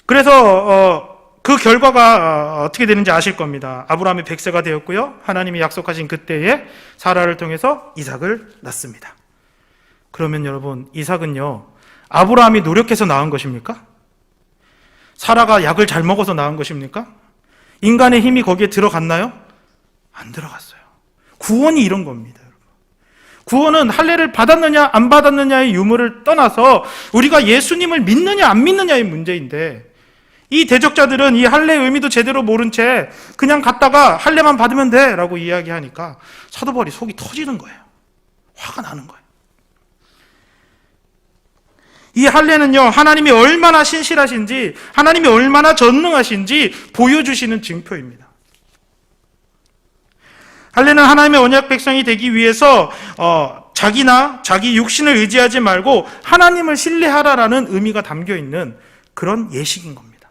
그래서 그 결과가 어떻게 되는지 아실 겁니다. 아브라함이 100세가 되었고요, 하나님이 약속하신 그때에 사라를 통해서 이삭을 낳습니다. 그러면 여러분, 이삭은요 아브라함이 노력해서 낳은 것입니까? 사라가 약을 잘 먹어서 낳은 것입니까? 인간의 힘이 거기에 들어갔나요? 안 들어갔어요. 구원이 이런 겁니다. 구원은 할례를 받았느냐 안 받았느냐의 유무를 떠나서 우리가 예수님을 믿느냐 안 믿느냐의 문제인데, 이 대적자들은 이 할례의 의미도 제대로 모른 채 그냥 갔다가 할례만 받으면 돼 라고 이야기하니까 사도 바울이 속이 터지는 거예요. 화가 나는 거예요. 이 할례는요 하나님이 얼마나 신실하신지, 하나님이 얼마나 전능하신지 보여주시는 증표입니다. 할례는 하나님의 언약 백성이 되기 위해서 자기나 자기 육신을 의지하지 말고 하나님을 신뢰하라라는 의미가 담겨있는 그런 예식인 겁니다.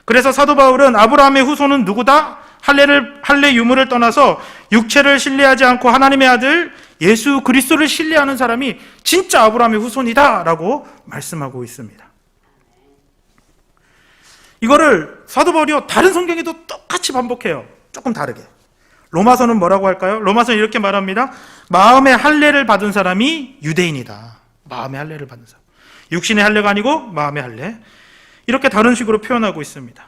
그래서 사도 바울은 아브라함의 후손은 누구다? 할례 유무를 떠나서 육체를 신뢰하지 않고 하나님의 아들 예수 그리스도를 신뢰하는 사람이 진짜 아브라함의 후손이다 라고 말씀하고 있습니다. 이거를 사도 바울이요 다른 성경에도 똑같이 반복해요. 조금 다르게. 로마서는 뭐라고 할까요? 로마서는 이렇게 말합니다. 마음의 할례를 받은 사람이 유대인이다. 마음의 할례를 받은 사람. 육신의 할례가 아니고 마음의 할례. 이렇게 다른 식으로 표현하고 있습니다.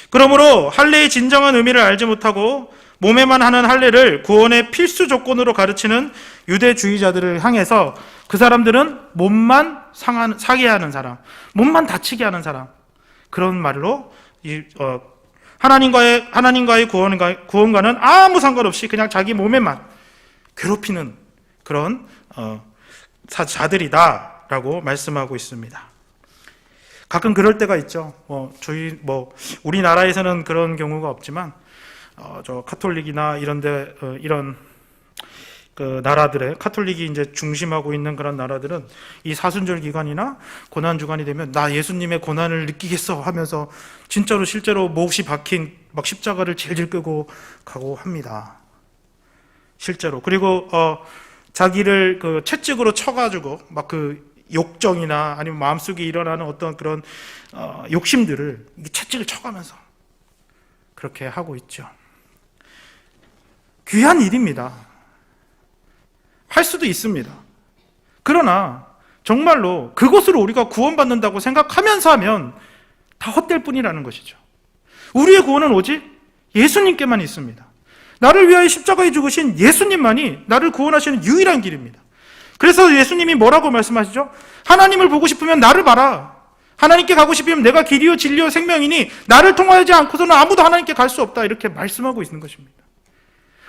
그러므로 할례의 진정한 의미를 알지 못하고 몸에만 하는 할례를 구원의 필수 조건으로 가르치는 유대주의자들을 향해서 그 사람들은 몸만 상하게 하는 사람, 몸만 다치게 하는 사람, 그런 말로 하나님과의 구원과는 아무 상관없이 그냥 자기 몸에만 괴롭히는 그런 자들이다라고 말씀하고 있습니다. 가끔 그럴 때가 있죠. 우리나라에서는 그런 경우가 없지만 저 카톨릭이나 이런데 이런 그 나라들의 카톨릭이 이제 중심하고 있는 그런 나라들은 이 사순절 기간이나 고난 주간이 되면 나 예수님의 고난을 느끼겠어 하면서 진짜로 실제로 몫이 박힌 막 십자가를 질질 끄고 가고 합니다. 실제로. 그리고 자기를 그 채찍으로 쳐가지고 막 그 욕정이나 아니면 마음속에 일어나는 어떤 그런 욕심들을 채찍을 쳐가면서 그렇게 하고 있죠. 귀한 일입니다. 할 수도 있습니다. 그러나 정말로 그것으로 우리가 구원받는다고 생각하면서 하면 다 헛될 뿐이라는 것이죠. 우리의 구원은 오직 예수님께만 있습니다. 나를 위하여 십자가에 죽으신 예수님만이 나를 구원하시는 유일한 길입니다. 그래서 예수님이 뭐라고 말씀하시죠? 하나님을 보고 싶으면 나를 봐라. 하나님께 가고 싶으면 내가 길이요 진리요 생명이니 나를 통하지 않고서는 아무도 하나님께 갈 수 없다. 이렇게 말씀하고 있는 것입니다.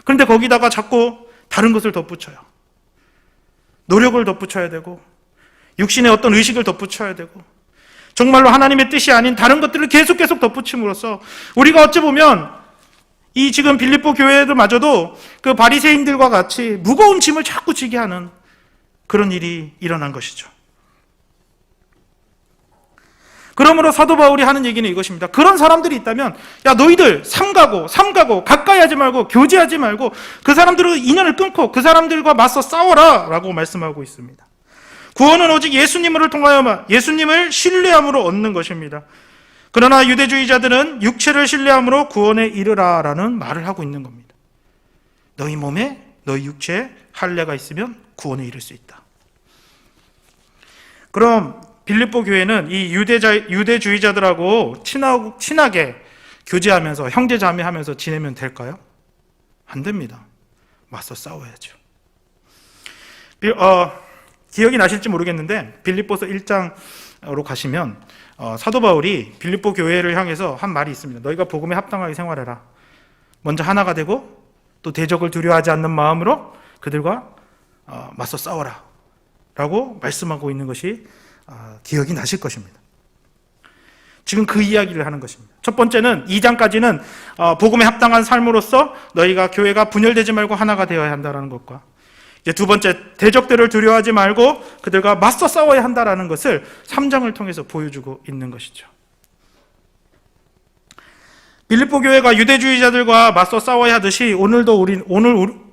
그런데 거기다가 자꾸 다른 것을 덧붙여요. 노력을 덧붙여야 되고 육신의 어떤 의식을 덧붙여야 되고 정말로 하나님의 뜻이 아닌 다른 것들을 계속 덧붙임으로써 우리가 어찌 보면 이 지금 빌립보 교회들마저도 그 바리새인들과 같이 무거운 짐을 자꾸 지게 하는 그런 일이 일어난 것이죠. 그러므로 사도 바울이 하는 얘기는 이것입니다. 그런 사람들이 있다면 야 너희들 삼가고 가까이 하지 말고 교제하지 말고 그 사람들과 인연을 끊고 그 사람들과 맞서 싸워라 라고 말씀하고 있습니다. 구원은 오직 예수님을 통하여만 예수님을 신뢰함으로 얻는 것입니다. 그러나 유대주의자들은 육체를 신뢰함으로 구원에 이르라 라는 말을 하고 있는 겁니다. 너희 몸에 너희 육체에 할례가 있으면 구원에 이를 수 있다. 그럼 빌립보 교회는 이 유대주의자들하고 친하게 교제하면서 형제자매하면서 지내면 될까요? 안 됩니다. 맞서 싸워야죠. 기억이 나실지 모르겠는데 빌립보서 1장으로 가시면 사도 바울이 빌립보 교회를 향해서 한 말이 있습니다. 너희가 복음에 합당하게 생활해라. 먼저 하나가 되고 또 대적을 두려워하지 않는 마음으로 그들과 맞서 싸워라 라고 말씀하고 있는 것이 기억이 나실 것입니다. 지금 그 이야기를 하는 것입니다. 첫 번째는 2장까지는 복음에 합당한 삶으로서 너희가 교회가 분열되지 말고 하나가 되어야 한다는 것과 이제 두 번째 대적들을 두려워하지 말고 그들과 맞서 싸워야 한다는 것을 3장을 통해서 보여주고 있는 것이죠. 빌립보 교회가 유대주의자들과 맞서 싸워야 하듯이 오늘도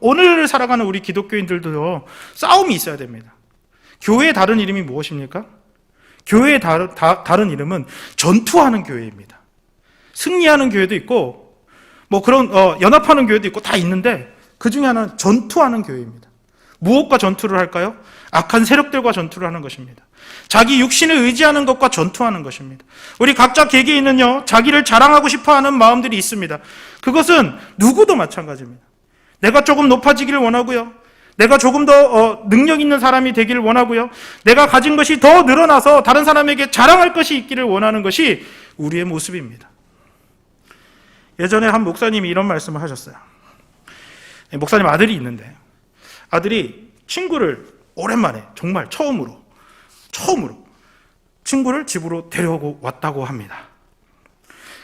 오늘 살아가는 우리 기독교인들도 싸움이 있어야 됩니다. 교회의 다른 이름이 무엇입니까? 교회의 다른 이름은 전투하는 교회입니다. 승리하는 교회도 있고 뭐 그런 연합하는 교회도 있고 다 있는데 그 중에 하나는 전투하는 교회입니다. 무엇과 전투를 할까요? 악한 세력들과 전투를 하는 것입니다. 자기 육신을 의지하는 것과 전투하는 것입니다. 우리 각자 개개인은요 자기를 자랑하고 싶어하는 마음들이 있습니다. 그것은 누구도 마찬가지입니다. 내가 조금 높아지기를 원하고요. 내가 조금 더 능력 있는 사람이 되기를 원하고요. 내가 가진 것이 더 늘어나서 다른 사람에게 자랑할 것이 있기를 원하는 것이 우리의 모습입니다. 예전에 한 목사님이 이런 말씀을 하셨어요. 목사님 아들이 있는데 아들이 친구를 오랜만에 정말 처음으로 친구를 집으로 데려오고 왔다고 합니다.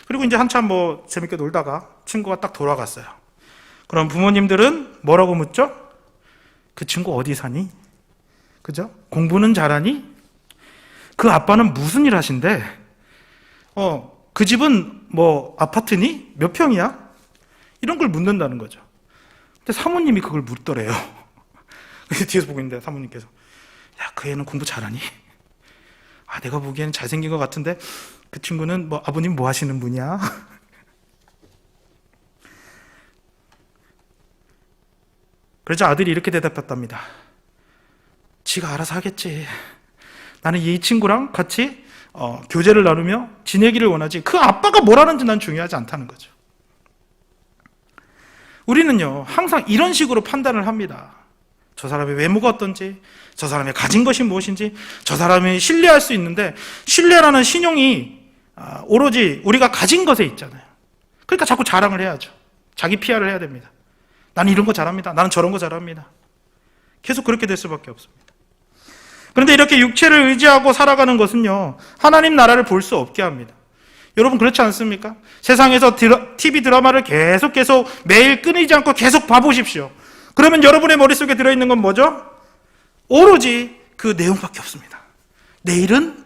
그리고 이제 한참 뭐 재밌게 놀다가 친구가 딱 돌아갔어요. 그럼 부모님들은 뭐라고 묻죠? 그 친구 어디 사니? 그죠? 공부는 잘하니? 그 아빠는 무슨 일 하신대? 그 집은 뭐 아파트니? 몇 평이야? 이런 걸 묻는다는 거죠. 근데 사모님이 그걸 묻더래요. 뒤에서 보고 있는데 사모님께서 야, 그 애는 공부 잘하니? 내가 보기에는 잘생긴 것 같은데 그 친구는 뭐 아버님 뭐 하시는 분이야? 그러자 아들이 이렇게 대답했답니다. 지가 알아서 하겠지. 나는 이 친구랑 같이 교제를 나누며 지내기를 원하지 그 아빠가 뭘 하는지 난 중요하지 않다는 거죠. 우리는요 항상 이런 식으로 판단을 합니다. 저 사람의 외모가 어떤지, 저 사람의 가진 것이 무엇인지, 저 사람이 신뢰할 수 있는데 신뢰라는 신용이 오로지 우리가 가진 것에 있잖아요. 그러니까 자꾸 자랑을 해야죠. 자기 PR을 해야 됩니다. 나는 이런 거 잘합니다. 나는 저런 거 잘합니다. 계속 그렇게 될 수밖에 없습니다. 그런데 이렇게 육체를 의지하고 살아가는 것은요 하나님 나라를 볼 수 없게 합니다. 여러분 그렇지 않습니까? 세상에서 TV 드라마를 계속 매일 끊이지 않고 계속 봐보십시오. 그러면 여러분의 머릿속에 들어있는 건 뭐죠? 오로지 그 내용밖에 없습니다. 내일은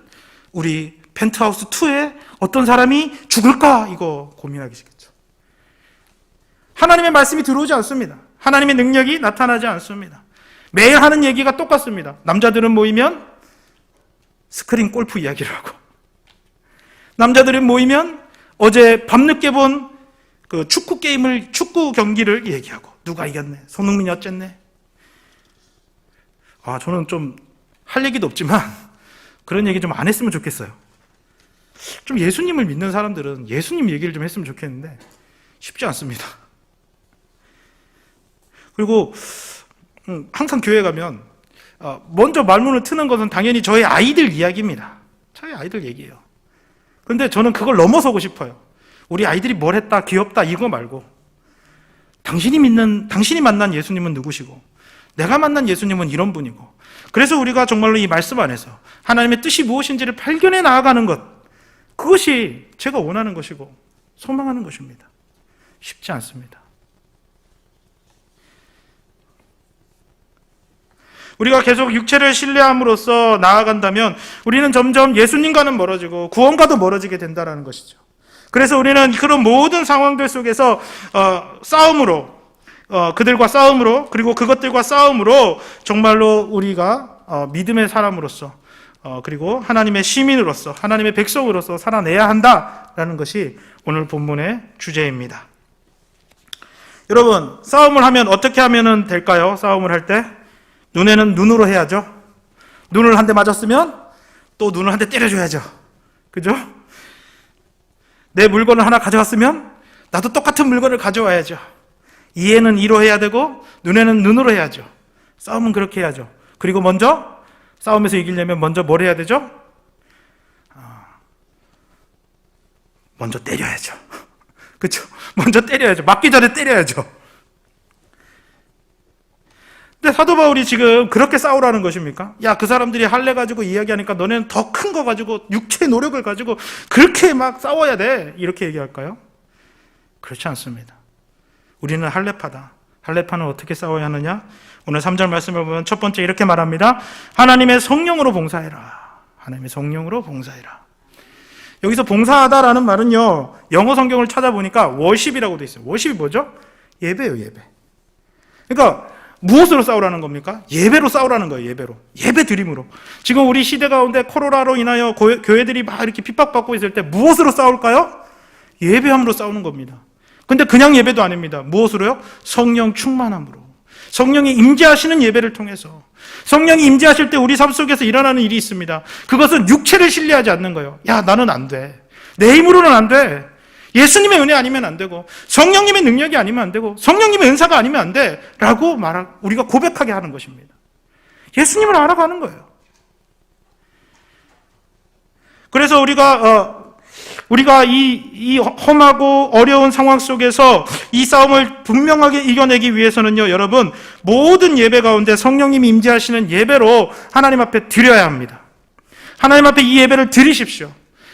우리 펜트하우스 2에 어떤 사람이 죽을까? 이거 고민하시겠죠. 하나님의 말씀이 들어오지 않습니다. 하나님의 능력이 나타나지 않습니다. 매일 하는 얘기가 똑같습니다. 남자들은 모이면 스크린 골프 이야기를 하고 남자들은 모이면 어제 밤늦게 본 그 축구 경기를 얘기하고 누가 이겼네, 손흥민이 어쨌네. 저는 좀 할 얘기도 없지만 그런 얘기 좀 안 했으면 좋겠어요. 좀 예수님을 믿는 사람들은 예수님 얘기를 좀 했으면 좋겠는데 쉽지 않습니다. 그리고 항상 교회 가면 먼저 말문을 트는 것은 당연히 저희 아이들 이야기입니다. 저희 아이들 얘기예요. 그런데 저는 그걸 넘어서고 싶어요. 우리 아이들이 뭘 했다, 귀엽다 이거 말고 당신이 만난 예수님은 누구시고 내가 만난 예수님은 이런 분이고, 그래서 우리가 정말로 이 말씀 안에서 하나님의 뜻이 무엇인지를 발견해 나아가는 것, 그것이 제가 원하는 것이고 소망하는 것입니다. 쉽지 않습니다. 우리가 계속 육체를 신뢰함으로써 나아간다면 우리는 점점 예수님과는 멀어지고 구원과도 멀어지게 된다는 것이죠. 그래서 우리는 그런 모든 상황들 속에서 싸움으로, 그들과 싸움으로, 그리고 그것들과 싸움으로 정말로 우리가 믿음의 사람으로서, 그리고 하나님의 시민으로서, 하나님의 백성으로서 살아내야 한다라는 것이 오늘 본문의 주제입니다. 여러분, 싸움을 하면 어떻게 하면 될까요? 싸움을 할 때 눈에는 눈으로 해야죠. 눈을 한 대 맞았으면 또 눈을 한 대 때려줘야죠. 그죠? 내 물건을 하나 가져왔으면 나도 똑같은 물건을 가져와야죠. 이에는 이로 해야 되고 눈에는 눈으로 해야죠. 싸움은 그렇게 해야죠. 그리고 먼저 싸움에서 이기려면 먼저 뭘 해야 되죠? 먼저 때려야죠. 그렇죠? 먼저 때려야죠. 맞기 전에 때려야죠. 근데 사도 바울이 지금 그렇게 싸우라는 것입니까? 야, 그 사람들이 할례 가지고 이야기하니까 너네는 더 큰 거 가지고 육체의 노력을 가지고 그렇게 막 싸워야 돼, 이렇게 얘기할까요? 그렇지 않습니다. 우리는 할례파다. 할례파는 어떻게 싸워야 하느냐? 오늘 3절 말씀을 보면 첫 번째 이렇게 말합니다. 하나님의 성령으로 봉사해라. 하나님의 성령으로 봉사해라. 여기서 봉사하다라는 말은요, 영어 성경을 찾아보니까 워십이라고 돼 있어요. 워십이 뭐죠? 예배예요, 예배. 그러니까 무엇으로 싸우라는 겁니까? 예배로 싸우라는 거예요, 예배로. 예배 드림으로. 지금 우리 시대 가운데 코로나로 인하여 교회들이 막 이렇게 핍박받고 있을 때 무엇으로 싸울까요? 예배함으로 싸우는 겁니다. 근데 그냥 예배도 아닙니다. 무엇으로요? 성령 충만함으로. 성령이 임재하시는 예배를 통해서. 성령이 임재하실 때 우리 삶 속에서 일어나는 일이 있습니다. 그것은 육체를 신뢰하지 않는 거예요. 야, 나는 안 돼. 내 힘으로는 안 돼. 예수님의 은혜 아니면 안 되고 성령님의 능력이 아니면 안 되고 성령님의 은사가 아니면 안 돼 라고 우리가 고백하게 하는 것입니다. 예수님을 알아가는 거예요. 그래서 우리가 이 험하고 어려운 상황 속에서 이 싸움을 분명하게 이겨내기 위해서는요, 여러분, 모든 예배 가운데 성령님이 임재하시는 예배로 하나님 앞에 드려야 합니다. 하나님 앞에 이 예배를 드리십시오.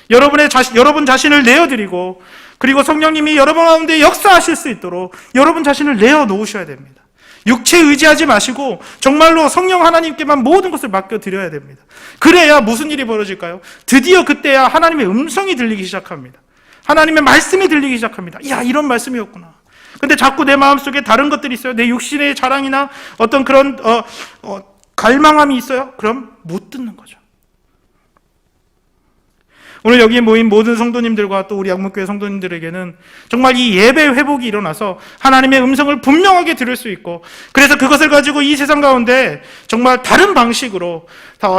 여러분 자신을 내어드리고, 그리고 성령님이 여러분 가운데 역사하실 수 있도록 여러분 자신을 내어놓으셔야 됩니다. 육체에 의지하지 마시고 정말로 성령 하나님께만 모든 것을 맡겨드려야 됩니다. 그래야 무슨 일이 벌어질까요? 드디어 그때야 하나님의 음성이 들리기 시작합니다. 하나님의 말씀이 들리기 시작합니다. 이야, 이런 말씀이었구나. 근데 자꾸 내 마음속에 다른 것들이 있어요. 내 육신의 자랑이나 어떤 그런 갈망함이 있어요. 그럼 못 듣는 거죠. 오늘 여기에 모인 모든 성도님들과 또 우리 양목교회 성도님들에게는 정말 이 예배 회복이 일어나서 하나님의 음성을 분명하게 들을 수 있고, 그래서 그것을 가지고 이 세상 가운데 정말 다른 방식으로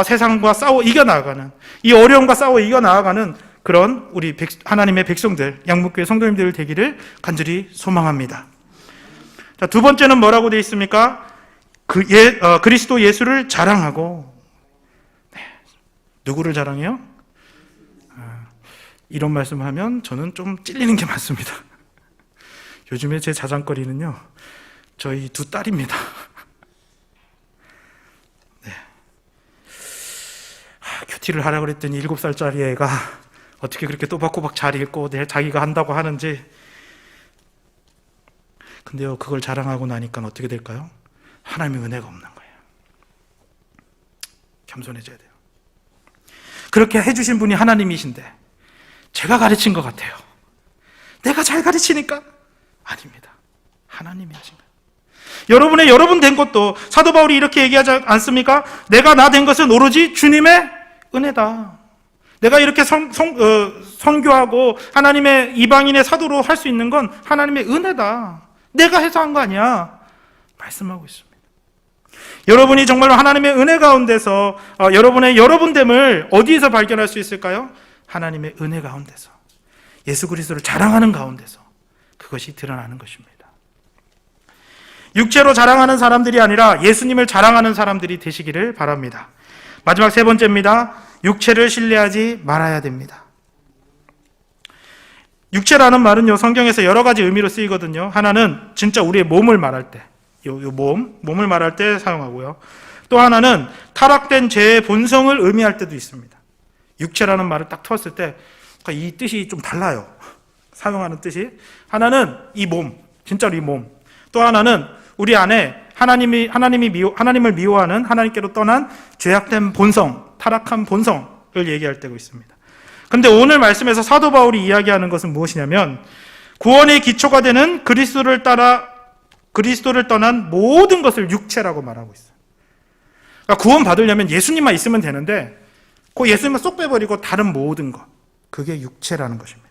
세상과 싸워 이겨나가는, 이 어려움과 싸워 이겨나가는 그런 우리 하나님의 백성들, 양목교회 성도님들 되기를 간절히 소망합니다. 자, 두 번째는 뭐라고 되어 있습니까? 그리스도 예수를 자랑하고. 네. 누구를 자랑해요? 이런 말씀하면 저는 좀 찔리는 게 많습니다. 요즘에 제 자랑거리는요, 저희 두 딸입니다. 네. 큐티를 하라고 그랬더니 7살짜리 애가 어떻게 그렇게 또박또박 잘 읽고 자기가 한다고 하는지. 근데요, 그걸 자랑하고 나니까 어떻게 될까요? 하나님의 은혜가 없는 거예요. 겸손해져야 돼요. 그렇게 해주신 분이 하나님이신데 제가 가르친 것 같아요. 내가 잘 가르치니까? 아닙니다. 하나님이 하신 거예요. 여러분 된 것도 사도 바울이 이렇게 얘기하지 않습니까? 내가 나 된 것은 오로지 주님의 은혜다. 내가 이렇게 선교하고 하나님의 이방인의 사도로 할 수 있는 건 하나님의 은혜다. 내가 해서 한 거 아니야. 말씀하고 있습니다. 여러분이 정말로 하나님의 은혜 가운데서 여러분의 여러분됨을 어디에서 발견할 수 있을까요? 하나님의 은혜 가운데서, 예수 그리스도를 자랑하는 가운데서 그것이 드러나는 것입니다. 육체로 자랑하는 사람들이 아니라 예수님을 자랑하는 사람들이 되시기를 바랍니다. 마지막 세 번째입니다. 육체를 신뢰하지 말아야 됩니다. 육체라는 말은요, 성경에서 여러 가지 의미로 쓰이거든요. 하나는 진짜 우리의 몸을 말할 때, 몸을 말할 때 사용하고요. 또 하나는 타락된 죄의 본성을 의미할 때도 있습니다. 육체라는 말을 딱 터었을 때 이 뜻이 좀 달라요. 사용하는 뜻이. 하나는 이 몸, 진짜로 이 몸. 또 하나는 우리 안에 하나님을 미워하는, 하나님께로 떠난 죄악된 본성, 타락한 본성을 얘기할 때고 있습니다. 그런데 오늘 말씀에서 사도 바울이 이야기하는 것은 무엇이냐면, 구원의 기초가 되는 그리스도를 떠난 모든 것을 육체라고 말하고 있어요. 그러니까 구원 받으려면 예수님만 있으면 되는데, 그 예수님만 쏙 빼버리고 다른 모든 것, 그게 육체라는 것입니다.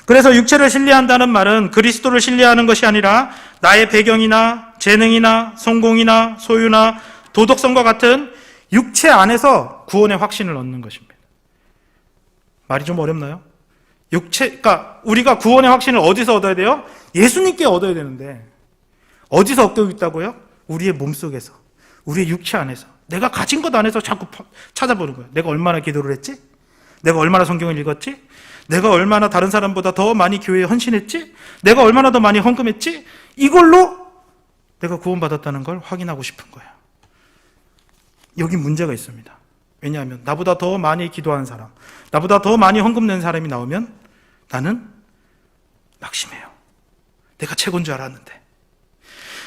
그래서 육체를 신뢰한다는 말은 그리스도를 신뢰하는 것이 아니라 나의 배경이나 재능이나 성공이나 소유나 도덕성과 같은 육체 안에서 구원의 확신을 얻는 것입니다. 말이 좀 어렵나요? 그러니까 우리가 구원의 확신을 어디서 얻어야 돼요? 예수님께 얻어야 되는데, 어디서 얻고 있다고요? 우리의 몸속에서, 우리의 육체 안에서, 내가 가진 것 안에서 자꾸 찾아보는 거예요. 내가 얼마나 기도를 했지? 내가 얼마나 성경을 읽었지? 내가 얼마나 다른 사람보다 더 많이 교회에 헌신했지? 내가 얼마나 더 많이 헌금했지? 이걸로 내가 구원받았다는 걸 확인하고 싶은 거예요. 여기 문제가 있습니다. 왜냐하면 나보다 더 많이 기도한 사람, 나보다 더 많이 헌금 낸 사람이 나오면 나는 낙심해요. 내가 최고인 줄 알았는데.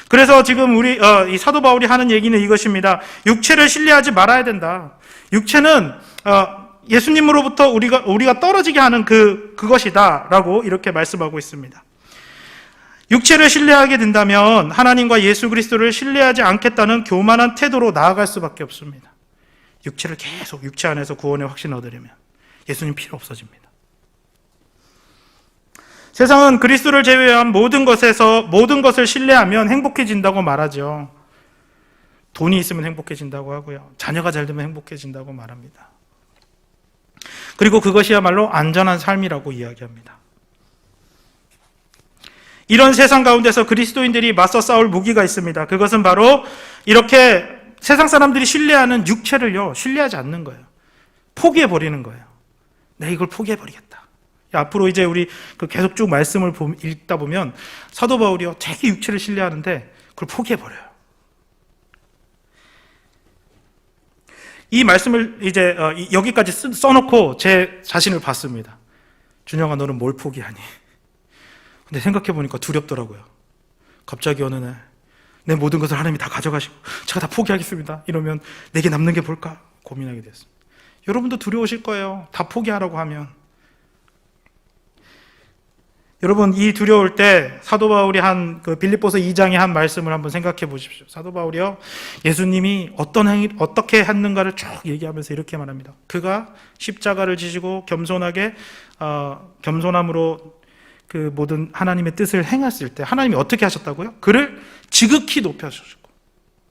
그래서 지금 이 사도 바울이 하는 얘기는 이것입니다. 육체를 신뢰하지 말아야 된다. 육체는 예수님으로부터 우리가 떨어지게 하는 그것이다라고 이렇게 말씀하고 있습니다. 육체를 신뢰하게 된다면 하나님과 예수 그리스도를 신뢰하지 않겠다는 교만한 태도로 나아갈 수밖에 없습니다. 육체를 계속 육체 안에서 구원의 확신을 얻으려면 예수님 필요 없어집니다. 세상은 그리스도를 제외한 모든 것을 신뢰하면 행복해진다고 말하죠. 돈이 있으면 행복해진다고 하고요. 자녀가 잘 되면 행복해진다고 말합니다. 그리고 그것이야말로 안전한 삶이라고 이야기합니다. 이런 세상 가운데서 그리스도인들이 맞서 싸울 무기가 있습니다. 그것은 바로 이렇게 세상 사람들이 신뢰하는 육체를요, 신뢰하지 않는 거예요. 포기해버리는 거예요. 내가 이걸 포기해버리겠다. 앞으로 이제 우리 계속 쭉 말씀을 읽다 보면 사도 바울이요, 되게 육체를 신뢰하는데 그걸 포기해버려요. 이 말씀을 이제 여기까지 써놓고 제 자신을 봤습니다. 준영아, 너는 뭘 포기하니? 근데 생각해보니까 두렵더라고요. 갑자기 어느 날 내 모든 것을 하나님이 다 가져가시고 제가 다 포기하겠습니다 이러면 내게 남는 게 뭘까 고민하게 됐습니다. 여러분도 두려우실 거예요. 다 포기하라고 하면. 여러분, 이 두려울 때 사도 바울이 한 빌립보서 2장의 한 말씀을 한번 생각해 보십시오. 사도 바울이요, 예수님이 어떻게 했는가를 쭉 얘기하면서 이렇게 말합니다. 그가 십자가를 지시고 겸손함으로 그 모든 하나님의 뜻을 행했을 때 하나님이 어떻게 하셨다고요? 그를 지극히 높여주셨고,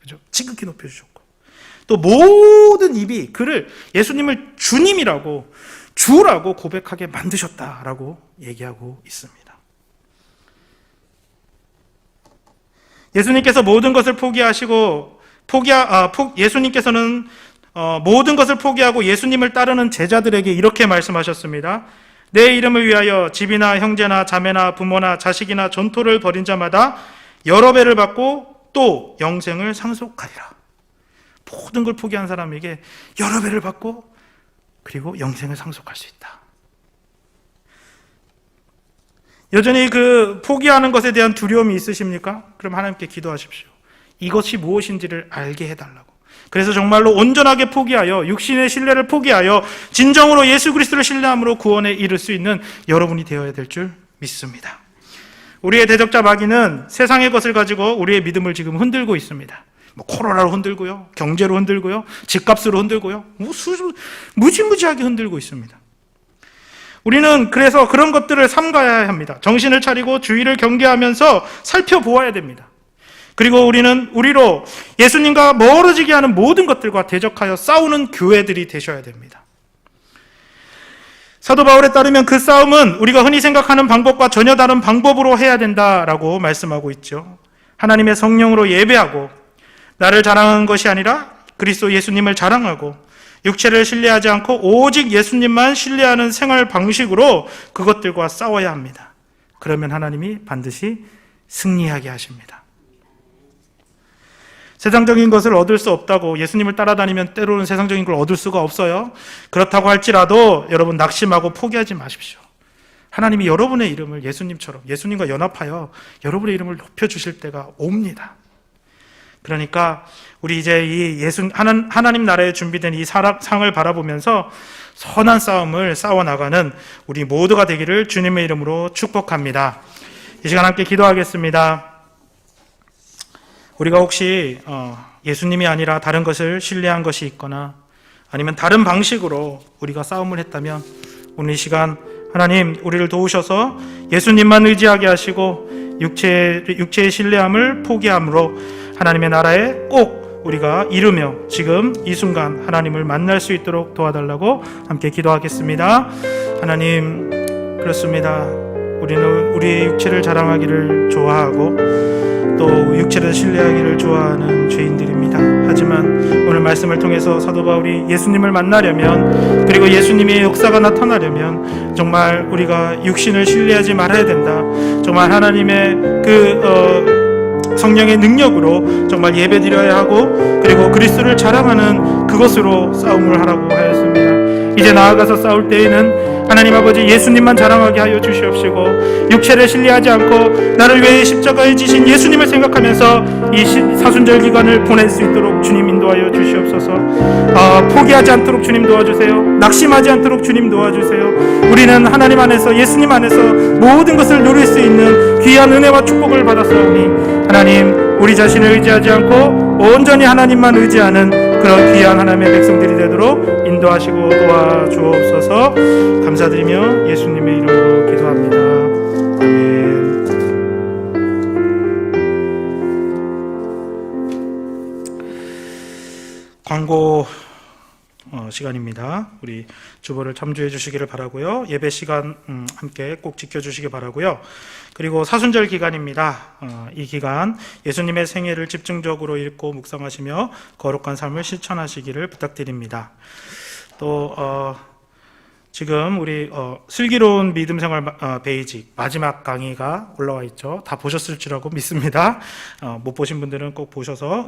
그죠? 지극히 높여주셨고, 또 모든 입이 그를, 예수님을 주님이라고, 주라고 고백하게 만드셨다라고 얘기하고 있습니다. 예수님께서 모든 것을 포기하시고 예수님께서는 모든 것을 포기하고 예수님을 따르는 제자들에게 이렇게 말씀하셨습니다. 내 이름을 위하여 집이나 형제나 자매나 부모나 자식이나 전토를 벌인 자마다 여러 배를 받고 또 영생을 상속하리라. 모든 걸 포기한 사람에게 여러 배를 받고 그리고 영생을 상속할 수 있다. 여전히 포기하는 것에 대한 두려움이 있으십니까? 그럼 하나님께 기도하십시오. 이것이 무엇인지를 알게 해달라고. 그래서 정말로 온전하게 포기하여, 육신의 신뢰를 포기하여 진정으로 예수 그리스도를 신뢰함으로 구원에 이를 수 있는 여러분이 되어야 될 줄 믿습니다. 우리의 대적자 마귀는 세상의 것을 가지고 우리의 믿음을 지금 흔들고 있습니다. 코로나로 흔들고요, 경제로 흔들고요, 집값으로 흔들고요, 무지무지하게 흔들고 있습니다. 우리는 그래서 그런 것들을 삼가야 합니다. 정신을 차리고 주의를 경계하면서 살펴보아야 됩니다. 그리고 우리는 우리로 예수님과 멀어지게 하는 모든 것들과 대적하여 싸우는 교회들이 되셔야 됩니다. 사도 바울에 따르면 그 싸움은 우리가 흔히 생각하는 방법과 전혀 다른 방법으로 해야 된다라고 말씀하고 있죠. 하나님의 성령으로 예배하고 나를 자랑하는 것이 아니라 그리스도 예수님을 자랑하고 육체를 신뢰하지 않고 오직 예수님만 신뢰하는 생활 방식으로 그것들과 싸워야 합니다. 그러면 하나님이 반드시 승리하게 하십니다. 세상적인 것을 얻을 수 없다고, 예수님을 따라다니면 때로는 세상적인 걸 얻을 수가 없어요. 그렇다고 할지라도 여러분 낙심하고 포기하지 마십시오. 하나님이 여러분의 이름을 예수님처럼, 예수님과 연합하여 여러분의 이름을 높여주실 때가 옵니다. 그러니까 우리 이제 이 하나님 나라에 준비된 이 상을 바라보면서 선한 싸움을 싸워나가는 우리 모두가 되기를 주님의 이름으로 축복합니다. 이 시간 함께 기도하겠습니다. 우리가 혹시 예수님이 아니라 다른 것을 신뢰한 것이 있거나 아니면 다른 방식으로 우리가 싸움을 했다면 오늘 이 시간 하나님 우리를 도우셔서 예수님만 의지하게 하시고 육체의 신뢰함을 포기함으로 하나님의 나라에 꼭 우리가 이루며 지금 이 순간 하나님을 만날 수 있도록 도와달라고 함께 기도하겠습니다. 하나님, 그렇습니다. 우리는 우리의 육체를 자랑하기를 좋아하고 또 육체를 신뢰하기를 좋아하는 죄인들입니다. 하지만 오늘 말씀을 통해서 사도 바울이 예수님을 만나려면, 그리고 예수님의 역사가 나타나려면 정말 우리가 육신을 신뢰하지 말아야 된다. 정말 하나님의 성령의 능력으로 정말 예배드려야 하고, 그리고 그리스도를 자랑하는 그것으로 싸움을 하라고 하였습니다. 이제 나아가서 싸울 때에는 하나님 아버지 예수님만 자랑하게 하여 주시옵시고, 육체를 신뢰하지 않고 나를 위해 십자가에 지신 예수님을 생각하면서 이 사순절 기간을 보낼 수 있도록 주님 인도하여 주시옵소서. 포기하지 않도록 주님 도와주세요. 낙심하지 않도록 주님 도와주세요. 우리는 하나님 안에서, 예수님 안에서 모든 것을 누릴 수 있는 귀한 은혜와 축복을 받았사오니 하나님, 우리 자신을 의지하지 않고 온전히 하나님만 의지하는 그런 귀한 하나님의 백성들이 되도록 인도하시고 도와주옵소서. 감사드리며 예수님의 이름으로 기도합니다. 아멘. 광고 시간입니다. 우리 주보를 참조해 주시기를 바라고요. 예배 시간 함께 꼭 지켜주시기 바라고요. 그리고 사순절 기간입니다. 이 기간 예수님의 생애를 집중적으로 읽고 묵상하시며 거룩한 삶을 실천하시기를 부탁드립니다. 또 지금 우리 슬기로운 믿음 생활 베이직 마지막 강의가 올라와 있죠. 다 보셨을 줄알고 믿습니다. 못 보신 분들은 꼭 보셔서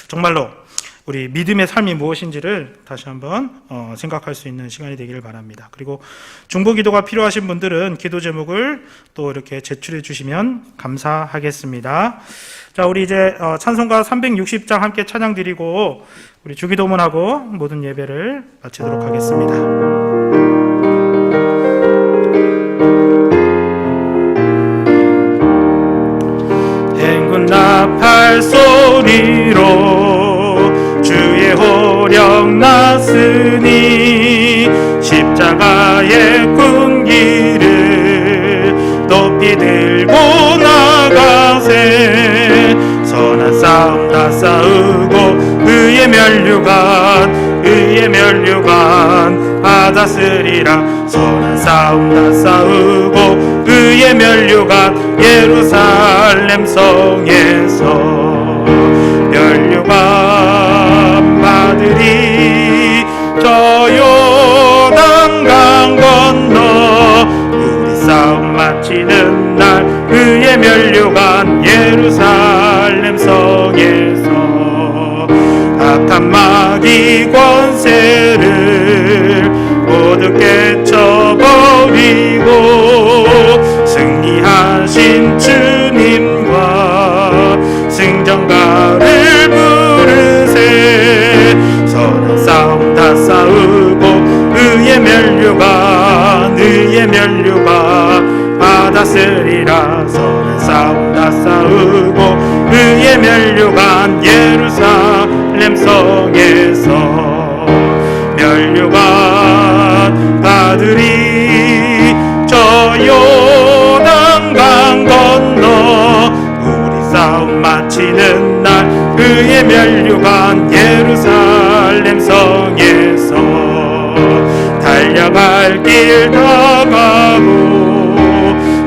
정말로 우리 믿음의 삶이 무엇인지를 다시 한번 생각할 수 있는 시간이 되기를 바랍니다. 그리고 중보 기도가 필요하신 분들은 기도 제목을 또 이렇게 제출해 주시면 감사하겠습니다. 자, 우리 이제 찬송가 360장 함께 찬양 드리고 우리 주기도문하고 모든 예배를 마치도록 하겠습니다. 행군 나팔 소리로 주의 호령 났으니 십자가의 군기를 높이 들고 나가세. 선한 싸움 다 싸우고 의의 면류관 받았으리라. 선한 싸움 다 싸우고 의의 면류관 예루살렘 성에서 면류관 받으리. 저 요단강 건너 우리 싸움 마치는 날 의의 면류관 예루살렘 성에서 악한 마귀 권세를 모두 깨쳐버리고 승리하신 주님과 승전가를 부르세. 선한 싸움 다 싸우고 의의 면류관 받았으리라. 선한 싸움 다 싸우고 의의 면류관 예루살렘 성에서 면류관 받으리. 저 요단강 건너 우리 싸움 싸움 마치는 날 그의 면류관 예루살렘 성에서 달려갈 길 다가고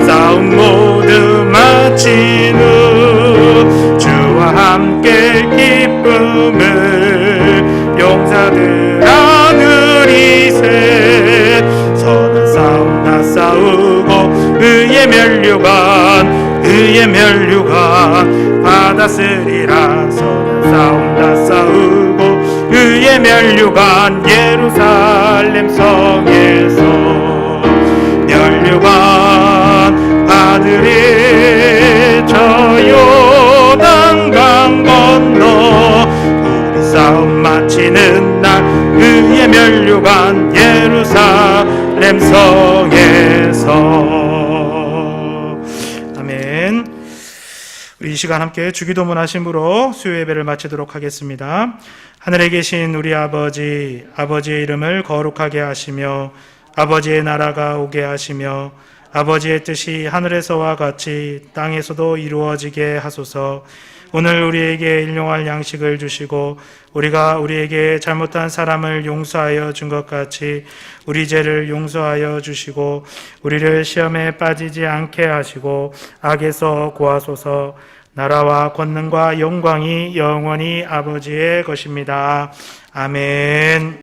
싸움 모두 마친 후 주와 함께 기쁨을 용사들아 누리세. 선한 싸움 다 싸우고 그의 면류관 받았으리라. 선한 싸움 다 싸우고 그의 면류관 예루살렘 성에서 면류관 받으리. 저 요단강 건너 우리 싸움 마치는 날 그의 면류관 예루살렘 성에서. 아멘. 우리 이 시간 함께 주기도문 하심으로 수요 예배를 마치도록 하겠습니다. 하늘에 계신 우리 아버지, 아버지의 이름을 거룩하게 하시며 아버지의 나라가 오게 하시며 아버지의 뜻이 하늘에서와 같이 땅에서도 이루어지게 하소서. 오늘 우리에게 일용할 양식을 주시고 우리가 우리에게 잘못한 사람을 용서하여 준 것 같이 우리 죄를 용서하여 주시고 우리를 시험에 빠지지 않게 하시고 악에서 구하소서. 나라와 권능과 영광이 영원히 아버지의 것입니다. 아멘.